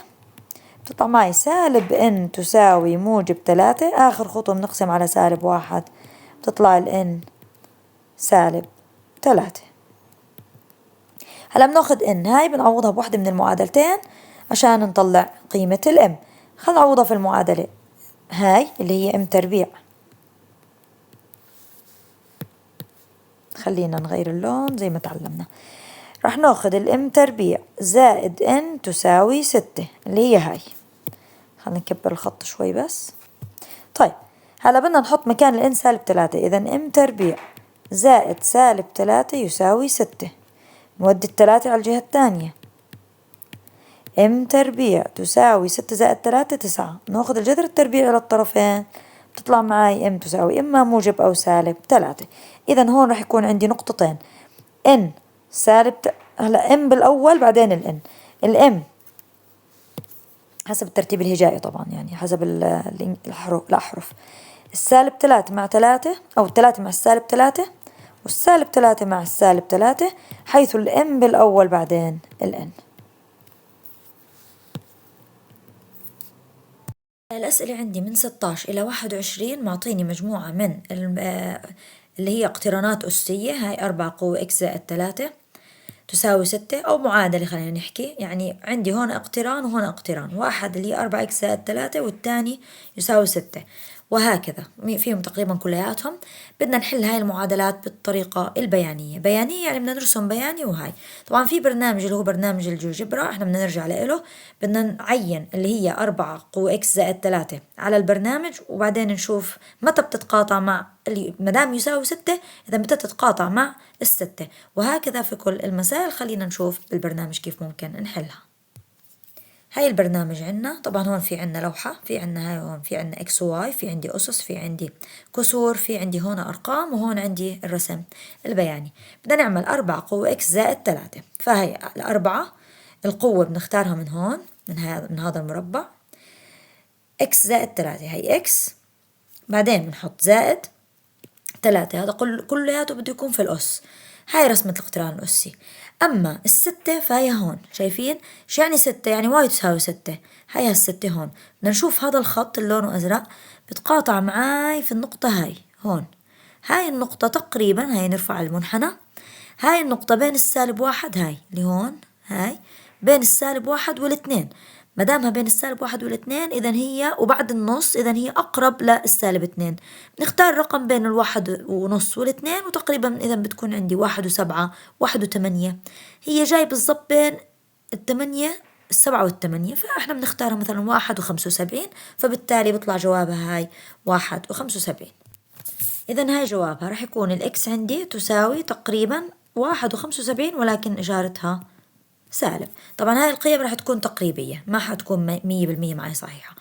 بتطلع معي سالب n تساوي موجب 3، آخر خطوة بنقسم على سالب 1 بتطلع n سالب 3. هلا بناخد n هاي بنعوضها بوحدة من المعادلتين عشان نطلع قيمة الm. خلينا نعوضها في المعادلة هاي اللي هي m تربيع، خلينا نغير اللون زي ما تعلمنا، رح ناخد الm تربيع زائد n تساوي 6 اللي هي هاي. خلينا نكبر الخط شوي بس. طيب هلا بدنا نحط مكان الn سالب 3، إذا m تربيع زائد سالب 3 يساوي 6، نودي 3 على الجهة الثانية، m تربيع تساوي 6 زائد 3 9، ناخد الجذر التربيعي على الطرفين بتطلع معي m تساوي إما موجب أو سالب 3. إذا هون رح يكون عندي نقطتين n سالب هلا m بالأول بعدين الm حسب الترتيب الهجائي طبعا، يعني حسب الأحرف، السالب 3 مع 3 أو 3 مع السالب 3 والسالب 3 مع السالب 3، حيث الm بالأول بعدين الn. الأسئلة عندي من 16 إلى 21 معطيني مجموعة من اللي هي اقترانات أسية، هاي 4 قوة x زائد 3 تساوي 6، أو معادلة خلينا نحكي، يعني عندي هون اقتران وهون اقتران، واحد اللي هي 4x زائد 3 والتاني يساوي 6، وهكذا فيهم تقريبا كلياتهم. بدنا نحل هاي المعادلات بالطريقة البيانية. بيانية يعني بدنا نرسم بياني. وهاي طبعا في برنامج اللي هو برنامج الجيوجبرا، احنا بدنا نرجع له. بدنا نعين اللي هي 4 قوة x زائد 3 على البرنامج، وبعدين نشوف متى بتتقاطع مع اللي مدام يساوي 6، إذا متى تتقاطع مع ال6، وهكذا في كل المسائل. خلينا نشوف بالبرنامج كيف ممكن نحلها. هاي البرنامج عنا، طبعا هون في عنا لوحة، في عنا هاي، هون في عنا اكس وواي، في عندي أسس، في عندي كسور، في عندي هون أرقام، وهون عندي الرسم البياني. بدنا نعمل 4 قوة اكس زائد 3. فهي الأربعة القوة بنختارها من هون، من هذا المربع، اكس زائد 3 هي اكس، بعدين بنحط زائد 3. هذا كلياته بده يكون في الأس. هاي رسمة الاقتران الأسي. أما ال6 فهي هون، شايفين شو يعني 6؟ يعني واي تساوي 6. هاي هال6 هون. بدنا نشوف هذا الخط اللي لونه أزرق بتقاطع معاي في النقطة هاي هون. هاي النقطة تقريبا، هاي نرفع المنحنى، هاي النقطة بين -1، هاي اللي هون، هاي بين -1 وال2. مدامها بين -1 وال2 إذا هي، وبعد النص، إذا هي أقرب لل2. نختار رقم بين 1.5 وال2، وتقريبا إذا بتكون عندي 1.7 1.8. هي جاي بالضبط بين 7 و8، فإحنا بنختارها مثلا 1.75، فبالتالي بيطلع جوابها هاي 1.75. إذا هاي جوابها رح يكون الإكس عندي تساوي تقريبا 1.75، ولكن إشارتها سالب. طبعا هاي القيم رح تكون تقريبية، ما حتكون 100% معي صحيحة.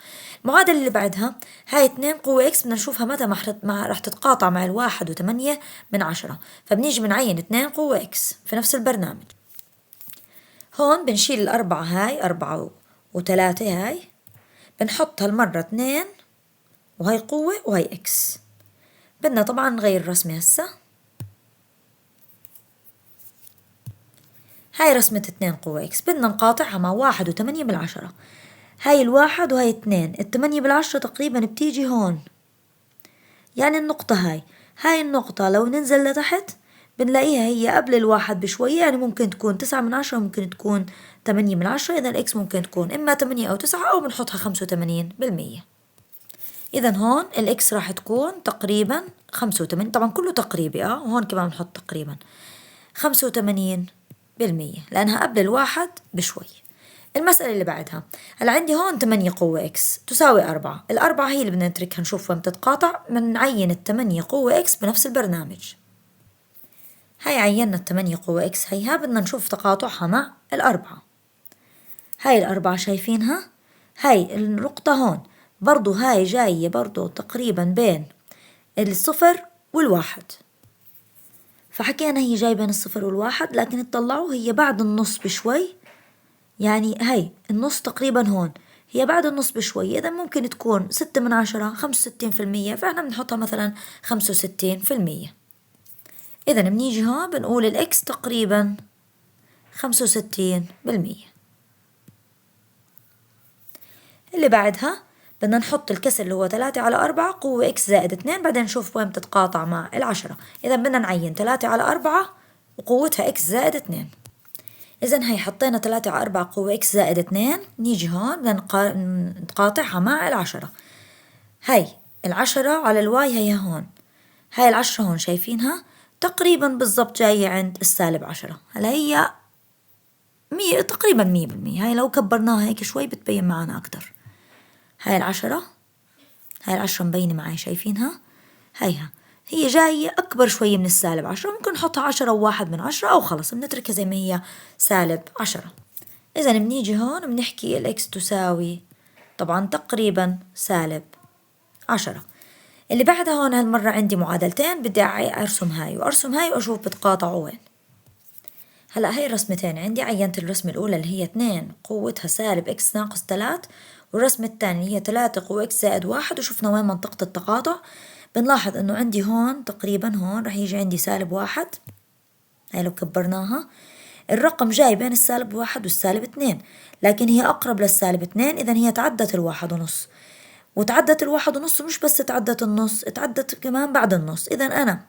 المعادلة اللي بعدها هاي 2 قوة إكس، بدنا نشوفها متى رح تتقاطع مع 1.8. فبنيجي بنعين 2 قوة إكس في نفس البرنامج. هون بنشيل الأربعة، هاي 4 و3، هاي بنحط هالمرة 2، وهي قوة وهي إكس. بدنا طبعا نغير الرسمة هسا. هاي رسمة 2 قوة إكس، بدنا نقاطعها مع 1.8. هاي 1 وهي 2، 8 تقريبا بتيجي هون، يعني النقطة هاي النقطة لو ننزل لتحت بنلاقيها هي قبل 1 بشوية، يعني ممكن تكون 9، ممكن تكون 8. إذا الإكس ممكن تكون إما 8 أو 9، أو بنحطها 85%. إذا هون الإكس راح تكون تقريبا 85، طبعا كله تقريبي، وهون كمان بنحط تقريبا 85%، لأنها قبل 1 بشوي. المسألة اللي بعدها، هلا عندي هون 8 قوة إكس تساوي 4. الأربعة هي اللي بدنا نتركها نشوف وين بتتقاطع. بنعين 8 قوة إكس بنفس البرنامج. هاي عينا 8 قوة إكس، هيها بدنا نشوف تقاطعها مع الأربعة. هاي الأربعة شايفينها، هاي النقطة هون برضو، هاي جاية برضو تقريبا بين 0 و1. فحكينا هي جاي بين 0 و1، لكن تطلعوا هي بعد النص بشوي، يعني هاي النص تقريبا هون، هي بعد النص بشوي. إذا ممكن تكون 6/10 65%، فإحنا بنحطها مثلا 65%. إذا بنيجي هون بنقول الإكس تقريبا 65%. اللي بعدها بدنا نحط الكسر اللي هو 3/4 قوة إكس زائد 2، بعدين نشوف وين بتتقاطع مع 10. إذا بدنا نعين 3/4 وقوتها إكس زائد 2. إذا هي حطينا 3/4 قوة إكس زائد 2. نيجي هون بدنا نقاطعها مع 10. هاي 10 على الواي هي هون، هاي 10 هون شايفينها تقريبا بالضبط جاية عند -10. هلا هي تقريبا 100%. هاي لو كبرناها هيك شوي بتبين معنا أكتر. هاي 10، هاي 10 مبينة معي، شايفينها هيها، هي جاية أكبر شوية من -10. ممكن نحطها 10 و1/10، أو خلص بنتركها زي ما هي -10. إذا بنيجي هون بنحكي الإكس تساوي طبعا تقريبا -10. اللي بعدها هون هالمرة عندي معادلتين، بدي أرسم هاي وأرسم هاي وأشوف بتقاطعوا وين. هلا هاي الرسمتين عندي، عينت الرسمة الأولى اللي هي 2 قوتها -إكس ناقص 3، والرسمة الثانية هي 3 قوة إكس زائد 1، وشفنا وين منطقة التقاطع. بنلاحظ إنه عندي هون تقريبا هون رح يجي عندي -1. هاي لو كبرناها الرقم جاي بين -1 وال-2، لكن هي أقرب -2. إذا هي تعدت 1.5، وتعدت 1.5، مش بس تعدت النص، تعدت كمان بعد النص. إذا أنا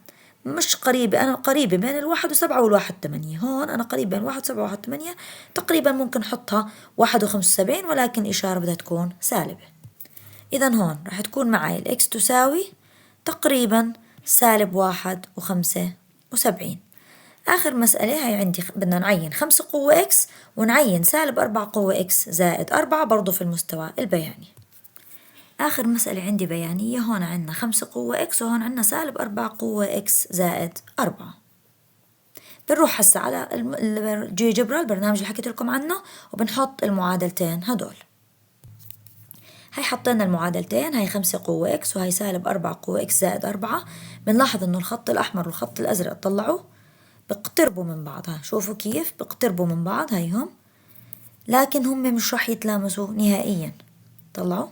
مش قريبة، أنا قريبة بين 1.7 وال1.8. هون أنا قريبة بين 1.7 و1.8، تقريبا ممكن أحطها 1.75، ولكن الإشارة بدها تكون سالبة. إذا هون راح تكون معي الإكس تساوي تقريبا -1.75. آخر مسألة هي عندي بدنا نعين 5 قوة إكس ونعين -4 قوة إكس زائد 4 برضو في المستوى البياني. آخر مسألة عندي بيانية، هون عنا 5 قوة إكس وهون عنا -4 قوة إكس زائد 4. بنروح هسا على الجبرا البرنامج اللي حكيت لكم عنه وبنحط المعادلتين هدول. هي حطينا المعادلتين، هي 5 قوة إكس وهي -4 قوة إكس زائد 4. بنلاحظ إنه الخط الأحمر والخط الأزرق طلعوا بيقتربوا من بعض، شوفوا كيف بيقتربوا من بعض هيهم، لكن هم مش راح يتلامسوا نهائيا. طلعوا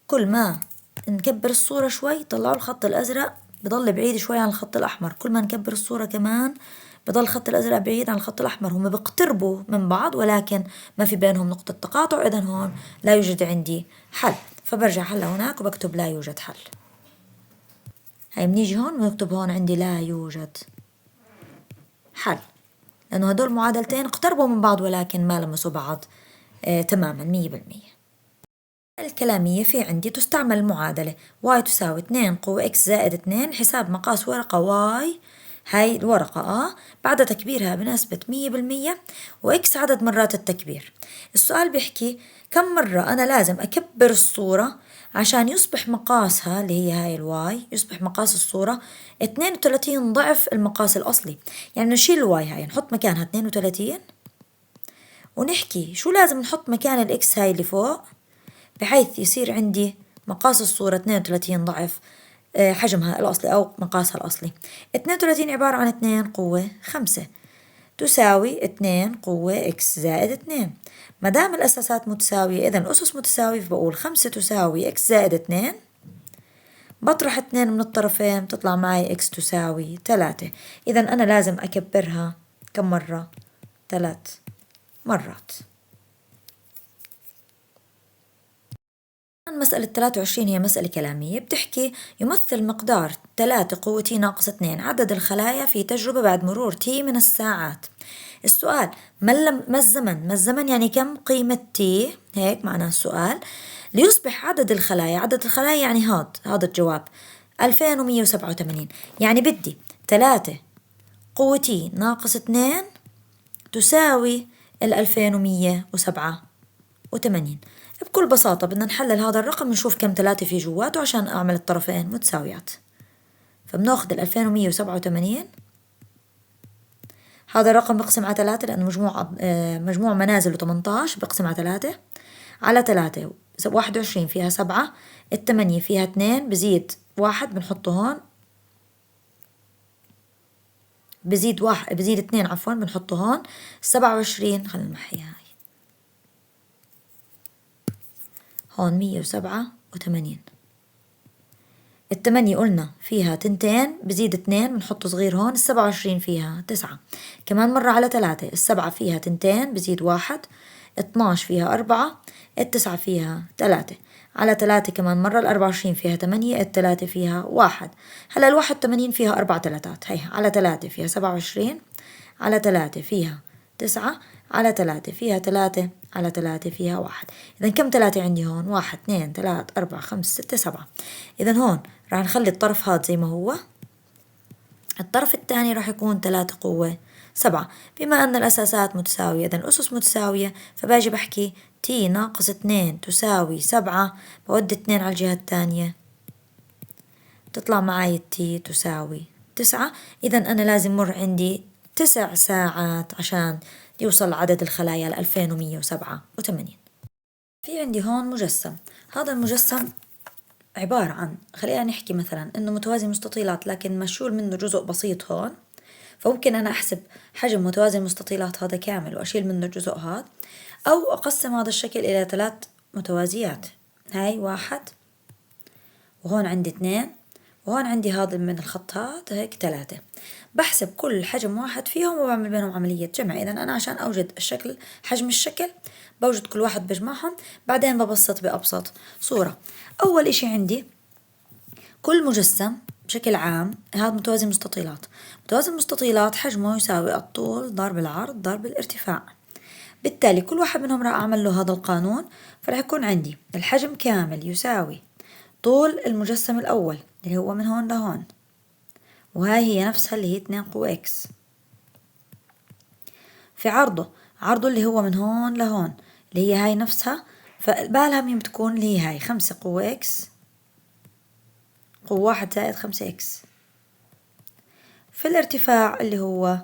كل ما نكبر الصورة شوي طلعوا الخط الأزرق بضل بعيد شوي عن الخط الأحمر، كل ما نكبر الصورة كمان بضل الخط الأزرق بعيد عن الخط الأحمر. هم بيقتربوا من بعض ولكن ما في بينهم نقطة تقاطع، إذن هون لا يوجد عندي حل، فبرجع هلا هناك وبكتب لا يوجد حل. هاي بنيجي هون ونكتب هون عندي لا يوجد حل، لأنه هدول معادلتين اقتربوا من بعض ولكن ما لمسوا بعض تماما 100%. الكلامية في عندي تستعمل المعادلة y تساوي 2 قوة x زائد 2 حساب مقاس ورقة y، هاي الورقة بعد تكبيرها بنسبة 100% وx عدد مرات التكبير. السؤال بيحكي كم مرة أنا لازم أكبر الصورة عشان يصبح مقاسها اللي هي هاي الواي، يصبح مقاس الصورة 32 ضعف المقاس الأصلي. يعني نشيل الواي هاي نحط مكانها 32 ونحكي شو لازم نحط مكان الإكس هاي اللي فوق بحيث يصير عندي مقاس الصورة 32 ضعف حجمها الأصلي أو مقاسها الأصلي. 32 عبارة عن 2 قوة 5 تساوي 2 قوة إكس زائد 2. ما دام الأساسات متساوية إذا الأسس متساوية، فبقول 5 تساوي إكس زائد 2، بطرح 2 من الطرفين تطلع معي إكس تساوي 3. إذا أنا لازم أكبرها كم مرة؟ 3 مرات. مسألة 23 هي مسألة كلامية بتحكي يمثل مقدار 3 قوة t ناقص 2 عدد الخلايا في تجربة بعد مرور t من الساعات. السؤال ما الزمن يعني كم قيمة t، هيك معناه السؤال، ليصبح عدد الخلايا يعني هذا الجواب 2187. يعني بدي 3 قوة t ناقص 2 تساوي 2187. بكل بساطة بدنا نحلل هذا الرقم نشوف كم 3 في جواته عشان أعمل الطرفين متساويات. فبناخد 2187 هذا الرقم بقسم على 3 لأنه مجموع منازل 18 بقسم على 3 على 3 21 فيها 7 8 فيها 2 بزيد 1 بنحطه هون بزيد 2 عفوا بنحطه هون 27 خلينا نمحيها هاي هون 187. 8 قلنا فيها 2 بزيد 2 بنحط صغير هون 27 فيها 9 كمان مرة على 3 7 فيها 2 بزيد 1 12 فيها 4 9 فيها 3 على 3 كمان مرة 24 فيها 8 3 فيها 1. هلا 81 فيها 4 تلاتات، هي على 3 فيها 27 على 3 فيها 9 على 3 فيها 3 على 3 فيها 1. إذا كم 3 عندي هون؟ 1 2 3 4 5 6 7. إذا هون راح نخلي الطرف هذا زي ما هو، الطرف الثاني راح يكون 3 قوة 7. بما أن الأساسات متساوية إذا الأسس متساوية، فباجي بحكي t ناقص 2 تساوي 7، بودي 2 على الجهة الثانية تطلع معي t تساوي 9. إذا أنا لازم مر عندي 9 ساعات عشان يوصل عدد الخلايا ل 2187. في عندي هون مجسم، هذا المجسم عبارة عن خلينا نحكي مثلا إنه متوازي مستطيلات لكن مشول منه جزء بسيط هون، فممكن أنا أحسب حجم متوازي المستطيلات هذا كامل وأشيل منه الجزء هذا، أو أقسم هذا الشكل إلى 3 متوازيات، هاي 1 وهون عندي 2 وهون عندي هذا من الخط هذا هيك 3. بحسب كل حجم واحد فيهم وبعمل بينهم عملية جمع. إذا أنا عشان أوجد الشكل حجم الشكل بوجد كل واحد بجمعهم بعدين ببسط بأبسط صورة. أول إشي عندي كل مجسم بشكل عام هذا متوازي مستطيلات، متوازي المستطيلات حجمه يساوي الطول ضرب العرض ضرب الارتفاع. بالتالي كل واحد منهم راح أعمل له هذا القانون، فراح يكون عندي الحجم كامل يساوي طول المجسم الأول اللي هو من هون لهون، وهاي هي نفسها اللي هي 2 قوة إكس، في عرضه اللي هو من هون لهون اللي هي هاي نفسها، فقبالها مين بتكون اللي هي هاي 5 قوة إكس قوة 1 زائد 5 إكس، في الارتفاع اللي هو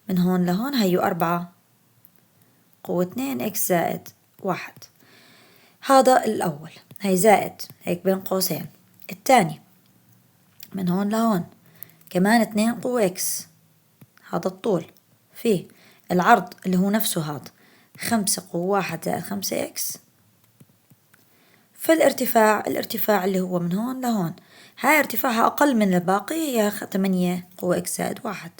من هون لهون هيو 4 قوة 2 إكس زائد 1. هذا الأول، هي زائد هيك بين قوسين. الثاني من هون لهون كمان 2 قوة إكس، هذا الطول، فيه العرض اللي هو نفسه هذا 5 قوة 1 زائد 5 إكس، في الارتفاع اللي هو من هون لهون، هاي ارتفاعها أقل من الباقي، هي 8 قوة إكس زائد 1.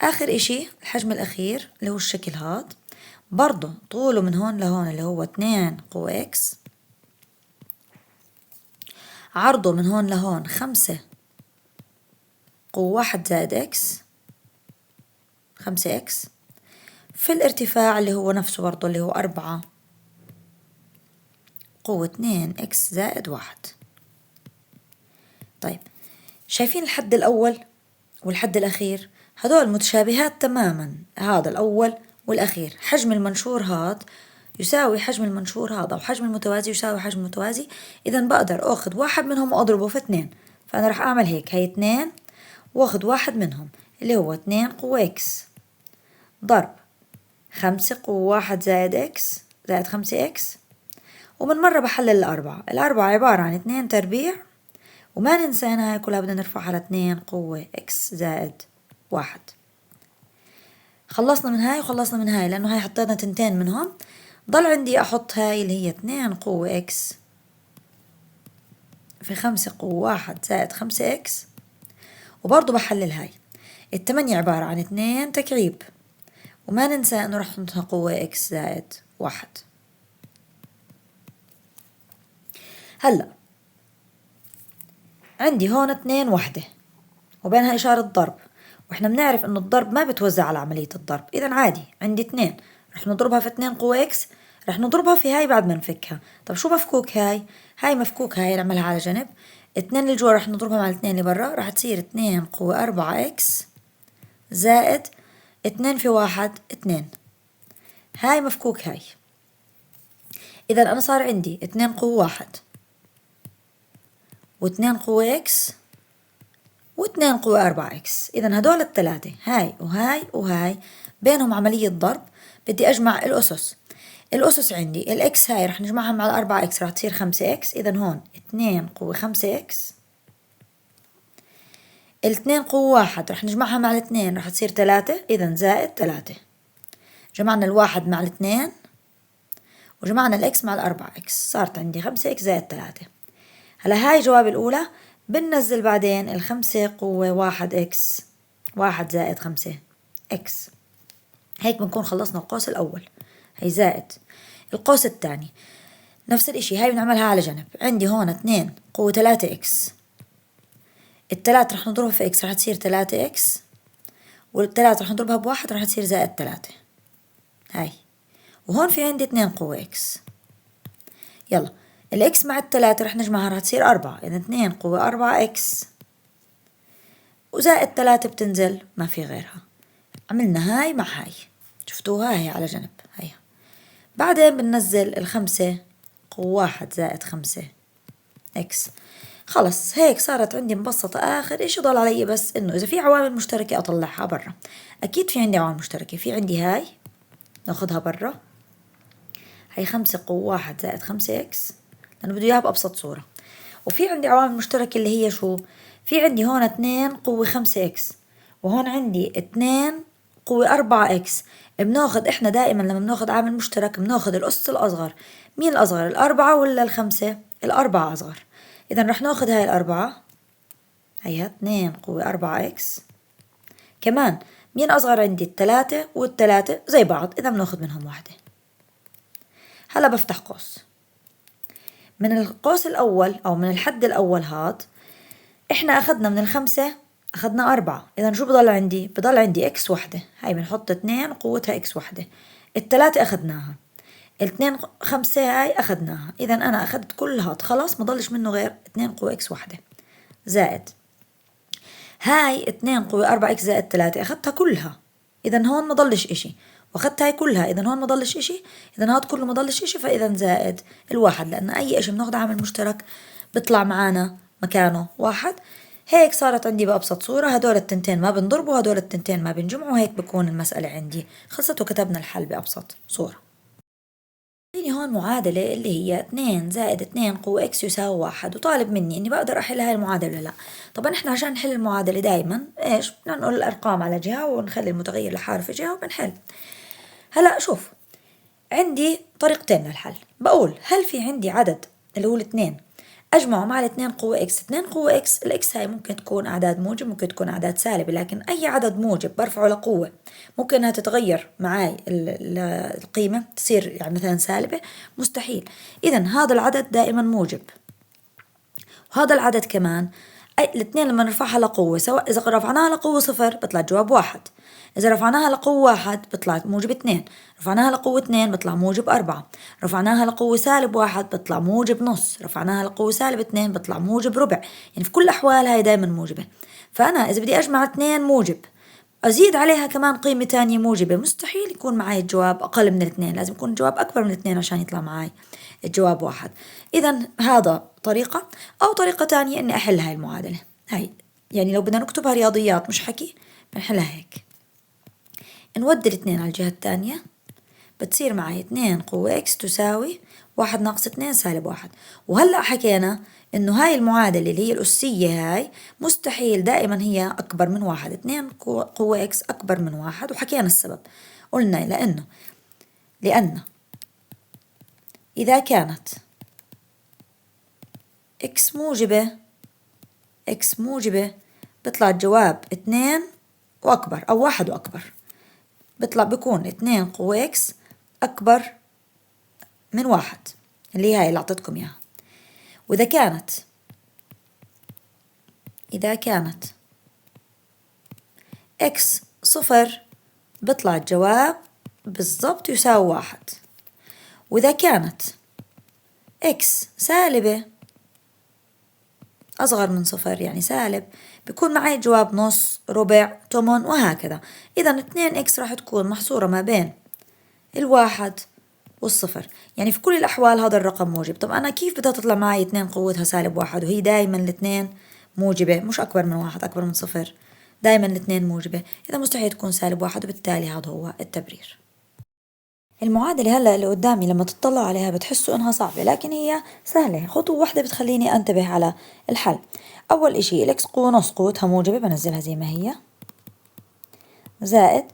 آخر إشي الحجم الأخير اللي هو الشكل هاد، برضه طوله من هون لهون اللي هو 2 قوة إكس، عرضه من هون لهون 5 قوة 1 زائد إكس 5 إكس، في الارتفاع اللي هو نفسه برضه اللي هو 4 قوة 2 إكس زائد 1. طيب شايفين الحد الأول والحد الأخير هدول متشابهات تماما، هذا الأول والأخير، حجم المنشور هاد يساوي حجم المنشور هذا، وحجم المتوازي يساوي حجم المتوازي، إذا بقدر أخذ واحد منهم وأضربه في 2، فأنا رح أعمل هيك، هي 2 وأخذ واحد منهم اللي هو 2 قوة إكس ضرب 5 قوة 1 زائد إكس زائد 5 إكس، ومن مرة بحلل الأربعة عبارة عن 2 تربيع، وما ننسى هنا هاي كلها بدنا نرفعها على 2 قوة إكس زائد 1. خلصنا من هاي وخلصنا من هاي، لأنه هاي حطينا 2 منهم، ضل عندي أحط هاي اللي هي 2 قوة إكس في 5 قوة 1 زائد 5 إكس، وبرضه بحلل هاي. 8 عبارة عن 2 تكعيب، وما ننسى إنه رح نحطها قوة إكس زائد 1. هلأ عندي هون 2 وحدة وبينها إشارة ضرب، وإحنا بنعرف إنه الضرب ما بتوزع على عملية الضرب، إذا عادي عندي 2 رح نضربها في 2 قوة إكس، رح نضربها في هاي بعد ما نفكها. طب شو مفكوك هاي مفكوك، هاي نعملها على جنب، 2 اللي جوا رح نضربها مع 2 اللي برا، رح تصير 2 قوة 4 إكس زائد 2 في 1 2، هاي مفكوك هاي. إذا أنا صار عندي 2 قوة 1 و2 قوة إكس و2 قوة 4 إكس، إذا هدول الثلاثة هاي وهاي وهاي بينهم عملية ضرب، بدي أجمع الأسس عندي الإكس هاي رح نجمعها مع الأربعة إكس رح تصير 5 إكس، إذا هون 2 قوة 5 إكس، 2 قوة 1 رح نجمعها مع 2 رح تصير 3، إذا زائد 3. جمعنا الواحد مع 2 وجمعنا الإكس مع الأربعة إكس، صارت عندي 5 إكس زائد 3. هلا هاي جواب الأولى، بننزل بعدين 5 قوة 1 إكس 1 زائد 5 إكس، هيك بنكون خلصنا القوس الأول، هي زائد. القوس الثاني نفس الإشي، هاي بنعملها على جنب، عندي هون 2 قوة 3 إكس، التلاتة رح نضربها في إكس رح تصير 3 إكس، والتلاتة رح نضربها بواحد رح تصير زائد 3. هاي وهون في عندي 2 قوة إكس، يلا الإكس مع التلاتة رح نجمعها رح تصير 4، إذا 2 قوة 4 إكس وزائد 3 بتنزل ما في غيرها. عملنا هاي مع هاي، شفتوها هاي على جنب هاي. بعدين بننزل 5 قوة 1 زائد 5 إكس، خلص هيك صارت عندي مبسطة. آخر إشي ضل علي بس إنه إذا في عوامل مشتركة أطلعها برا، أكيد في عندي عوامل مشتركة، في عندي هاي ناخدها برا، هي 5 قوة 1 زائد 5 إكس لأنه بده إياها بأبسط صورة، وفي عندي عوامل مشتركة اللي هي شو، في عندي هون 2 قوة 5 إكس وهون عندي 2 قوة 4 إكس. بناخد إحنا دائما لما بناخد عامل مشترك بناخد الأس الأصغر، مين الأصغر الأربعة ولا الخمسة؟ الأربعة أصغر، إذا رح ناخد هاي الأربعة، هيها 2 قوة 4 إكس، كمان مين أصغر عندي التلاتة والتلاتة زي بعض، إذا بناخد منهم واحدة. هلا بفتح قوس، من القوس الأول أو من الحد الأول هاد إحنا أخدنا من الخمسة أخدنا 4. إذا شو بضل عندي؟ بضل عندي إكس وحدة، هاي بنحط 2 وقوتها إكس وحدة. 3 أخدناها، 2 5 هاي أخدناها. إذا أنا أخدت كل هاد، خلاص مضلش منه غير 2 قوة إكس وحدة، زائد هاي 2 قوة 4 إكس زائد 3 أخدتها كلها. إذا هون مضلش إشي، وأخدت هاي كلها، إذا هون مضلش إشي، إذا هاد كله مضلش إشي، فإذا زائد الواحد، لأن أي إشي بناخده عامل مشترك بيطلع معانا مكانه واحد. هيك صارت عندي بأبسط صورة، هدول التنتين ما بنضربوا، هدول التنتين ما بنجمعوا، هيك بكون المسألة عندي خلصت وكتبنا الحل بأبسط صورة. عندي هون معادلة اللي هي 2 زائد 2 قوة إكس يساوي 1، وطالب مني إني بقدر أحل هاي المعادلة ولا لا. طبعا إحنا عشان نحل المعادلة دايما إيش بدنا نقول الأرقام على جهة ونخلي المتغير لحاله في جهة وبنحل. هلا شوف، عندي طريقتين للحل. بقول هل في عندي عدد اللي هو الاثنين أجمعه مع الاثنين قوة إكس. 2 قوة إكس، الإكس هاي ممكن تكون أعداد موجب، ممكن تكون أعداد سالبة، لكن أي عدد موجب برفعه لقوة ممكن إنها تتغير معاي القيمة تصير يعني مثلا سالبة، مستحيل. إذا هذا العدد دائما موجب، وهذا العدد كمان الاثنين لما نرفعها لقوة، سواء إذا رفعناها لقوة 0 بيطلع الجواب 1، إذا رفعناها لقوة 1 بيطلع موجب 2، رفعناها لقوة 2 بيطلع موجب 4، رفعناها لقوة -1 بيطلع موجب نص، رفعناها لقوة -2 بيطلع موجب ربع. يعني في كل الأحوال هاي دايما موجبة. فأنا إذا بدي أجمع 2 موجب أزيد عليها كمان قيمة تانية موجبة، مستحيل يكون معي الجواب أقل من 2، لازم يكون الجواب أكبر من 2 عشان يطلع معي الجواب 1. إذا هذا طريقة، أو طريقة تانية إني أحل هاي المعادلة. هاي يعني لو بدنا نكتبها رياضيات مش حكي بنحلها هيك، نودي الاثنين على الجهة التانية، بتصير معي 2 قوة إكس تساوي 1 ناقص 2 -1. وهلأ حكينا إنه هاي المعادلة اللي هي الأسية هاي مستحيل دائما هي أكبر من 1، 2 قوة إكس أكبر من 1، وحكينا السبب، قلنا لأن إذا كانت إكس موجبة بيطلع الجواب 2 وأكبر، أو 1 وأكبر، بيكون 2 قوة إكس أكبر من 1، اللي هي هاي اللي أعطيتكم إياها. وإذا كانت إكس 0 بيطلع الجواب بالضبط يساوي 1. وإذا كانت إكس سالبة أصغر من 0 يعني سالب، بيكون معي جواب نص، ربع، تمن، وهكذا. إذا 2 إكس راح تكون محصورة ما بين 1 و0، يعني في كل الأحوال هذا الرقم موجب. طب أنا كيف بدها تطلع معي 2 قوتها -1 وهي دايما الاثنين موجبة، مش أكبر من 1 أكبر من 0، دايما الاثنين موجبة، إذا مستحيل تكون -1، وبالتالي هذا هو التبرير. المعادلة هلأ اللي قدامي لما تطلعوا عليها بتحسوا إنها صعبة، لكن هي سهلة. خطوة واحدة بتخليني أنتبه على الحل. أول إشي الإكس قوة نص قوتها موجبة بنزلها زي ما هي، زائد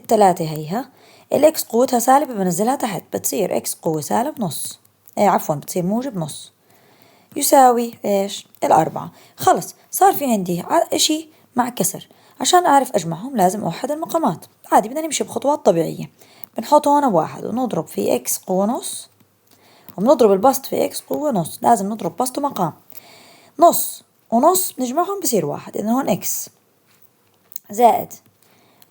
3 هيها. الإكس قوتها سالبة بنزلها تحت، بتصير إكس قوة سالب نص، عفوا بتصير موجب نص، يساوي إيش؟ 4. خلص صار في عندي إشي مع كسر، عشان أعرف أجمعهم لازم أوحد المقامات. عادي بدنا نمشي بخطوات طبيعية، بنحط هون 1 ونضرب في إكس قوة نص، وبنضرب البسط في إكس قوة نص، لازم نضرب بسط ومقام، نص ونص بنجمعهم بصير 1. إذا هون إكس زائد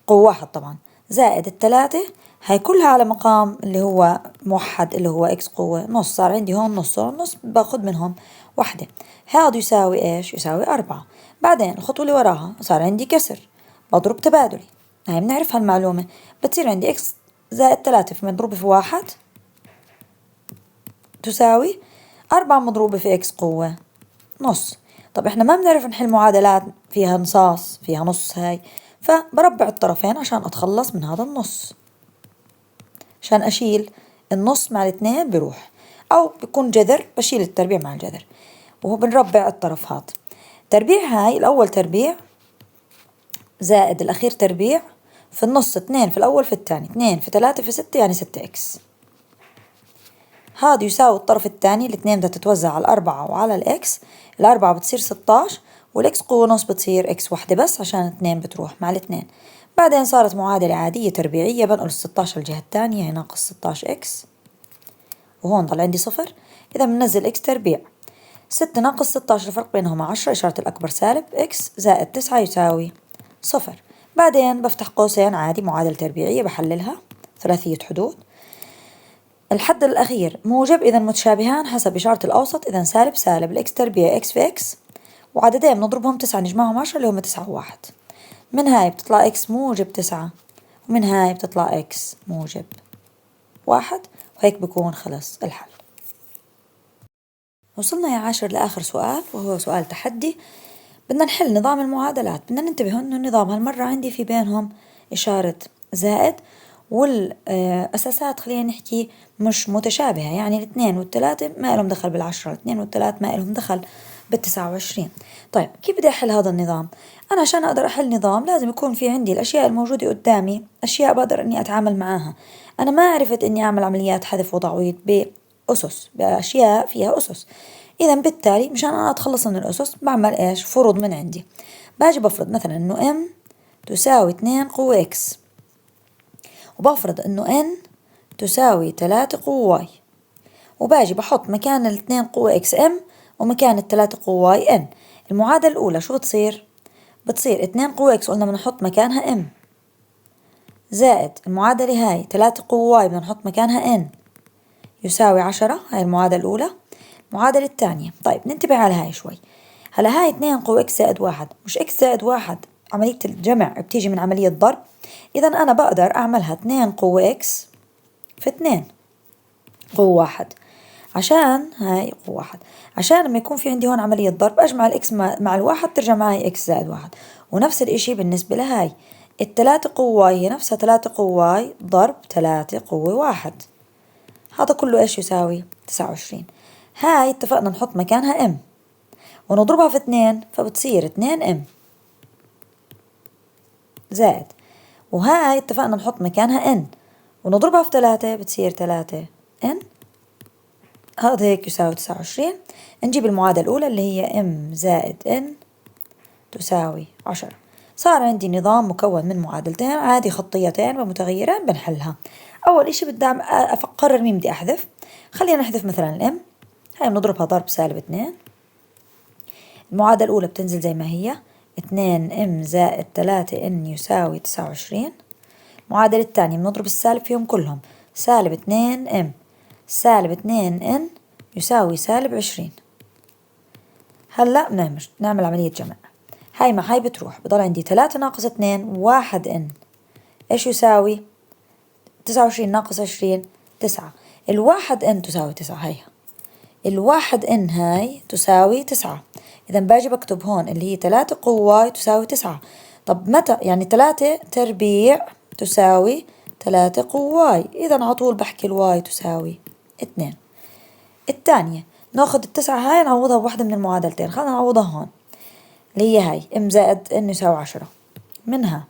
قوة 1 طبعا زائد 3، هاي كلها على مقام اللي هو موحد اللي هو إكس قوة نص، صار عندي هون نص ونص باخد منهم 1، هذا يساوي إيش؟ يساوي 4. بعدين الخطوة اللي وراها صار عندي كسر، بضرب تبادلي، هاي بنعرف هالمعلومة، بتصير عندي إكس زائد 3 في مضروبة في 1 تساوي 4 مضروبة في إكس قوة نص. طب إحنا ما بنعرف نحل معادلات فيها نصاص فيها نص هاي، فبربع الطرفين عشان أتخلص من هذا النص، عشان أشيل النص مع الاثنين بروح، أو بيكون جذر بشيل التربيع مع الجذر، وهو بنربع الطرف هذا. تربيع هاي الأول تربيع زائد الأخير تربيع، في النص 2 في الأول في الثاني، 2 في 3 في 6 يعني 6 إكس. هذا يساوي الطرف الثاني، الاثنين بدها تتوزع على 4 وعلى الإكس، 4 بتصير 16 والإكس قوة نص بتصير إكس وحدة بس عشان 2 بتروح مع الاثنين. بعدين صارت معادلة عادية تربيعية، بنقل 16 الجهة الثانية، هي ناقص 16 إكس، وهون ضل عندي 0. إذا بننزل إكس تربيع 6 ناقص 16 الفرق بينهما 10، إشارة الأكبر سالب، إكس زائد 9 يساوي 0. بعدين بفتح قوسين عادي، معادلة تربيعية بحللها، ثلاثية حدود. الحد الأخير موجب، إذا متشابهان حسب إشارة الأوسط، إذا سالب سالب، الإكس تربيع إكس في إكس، وعددين بنضربهم 9 نجمعهم 10 اللي هم 9 و1. من هاي بتطلع إكس موجب 9، ومن هاي بتطلع إكس موجب 1، وهيك بكون خلص الحل. وصلنا يا عاشر لآخر سؤال، وهو سؤال تحدي. بدنا نحل نظام المعادلات. بدنا ننتبه إنه النظام هالمرة عندي في بينهم إشارة زائد، والأساسات خلينا نحكي مش متشابهة، يعني الاثنين والثلاثة ما لهم دخل بالعشرة، الاثنين والثلاثة ما لهم دخل بال29. طيب كيف بدي أحل هذا النظام؟ أنا عشان أقدر أحل نظام لازم يكون في عندي الأشياء الموجودة قدامي أشياء بقدر إني أتعامل معاها. أنا ما عرفت إني أعمل عمليات حذف وتعويض بأسس، بأشياء فيها أسس. إذا بالتالي مشان أنا أتخلص من الأسس بعمل إيش؟ فروض من عندي. باجي بفرض مثلا إنه M تساوي 2 قوة إكس، وبفرض إنه N تساوي 3 قوة واي، وباجي بحط مكان الاثنين قوة إكس M ومكان الثلاثة قوة واي N. المعادلة الأولى شو بتصير؟ بتصير 2 قوة إكس قلنا بدنا نحط مكانها M، زائد المعادلة هاي 3 قوة واي بدنا نحط مكانها N يساوي 10. هاي المعادلة الأولى. المعادلة الثانية، طيب ننتبه على هاي شوي. هلا هاي 2 قوة إكس زائد 1، مش إكس زائد 1 عملية الجمع بتيجي من عملية ضرب، إذا أنا بقدر أعملها 2 قوة إكس في 2 قوة 1، عشان هاي قوة 1، عشان لما يكون في عندي هون عملية ضرب أجمع الإكس مع الواحد ترجع معي إكس زائد 1. ونفس الإشي بالنسبة لهاي الثلاثة قوة واي هي نفسها 3 قوة واي ضرب 3 قوة 1، هذا كله إيش يساوي؟ 29. هاي اتفقنا نحط مكانها M ونضربها في 2 فبتصير 2M زائد، وهاي اتفقنا نحط مكانها N ونضربها في 3 بتصير 3N، هذا هيك يساوي 29. نجيب المعادلة الأولى اللي هي M زائد N تساوي 10. صار عندي نظام مكون من معادلتين عادي خطيتين ومتغيرين بنحلها. أول إشي بدي أقرر مين بدي أحذف. خلينا نحذف مثلا الM، هاي بنضربها ضرب -2. المعادلة الأولى بتنزل زي ما هي 2M زائد 3N يساوي 29. المعادلة الثانية بنضرب السالب فيهم كلهم، -2M سالب 2N يساوي -20. هلا نعمل عملية جمع، هاي مع هاي بتروح، بضل عندي 3 ناقص 2 1N إيش يساوي؟ 29 ناقص 20 9. ال1N تساوي 9، هيها ال1N هاي تساوي 9. إذا باجي بكتب هون اللي هي 3 قوة تساوي 9. طب متى يعني 3 تربيع تساوي 3 قوة، إذا على طول بحكي الواي تساوي 2. الثانية ناخذ التسعة هاي نعوضها بواحدة من المعادلتين، خلينا نعوضها هون اللي هي هاي M زائد N يساوي 10. منها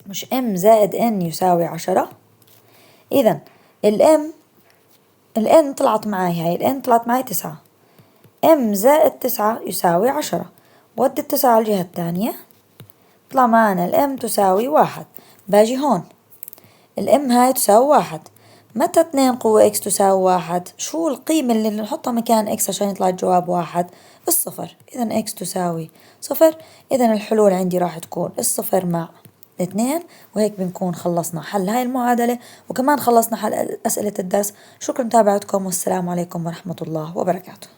مش M زائد N يساوي 10، إذا الN طلعت معي، هاي الN طلعت معي 9، M زائد 9 يساوي 10، ودي التسعة على الجهة الثانية طلع معنا الM تساوي 1. باجي هون الM هاي تساوي 1. متى 2 قوة إكس تساوي 1؟ شو القيمة اللي نحطها مكان إكس عشان يطلع الجواب 1؟ الصفر. إذا إكس تساوي 0. إذا الحلول عندي راح تكون 0 مع 2. وهيك بنكون خلصنا حل هاي المعادلة، وكمان خلصنا حل أسئلة الدرس. شكرا لمتابعتكم، والسلام عليكم ورحمة الله وبركاته.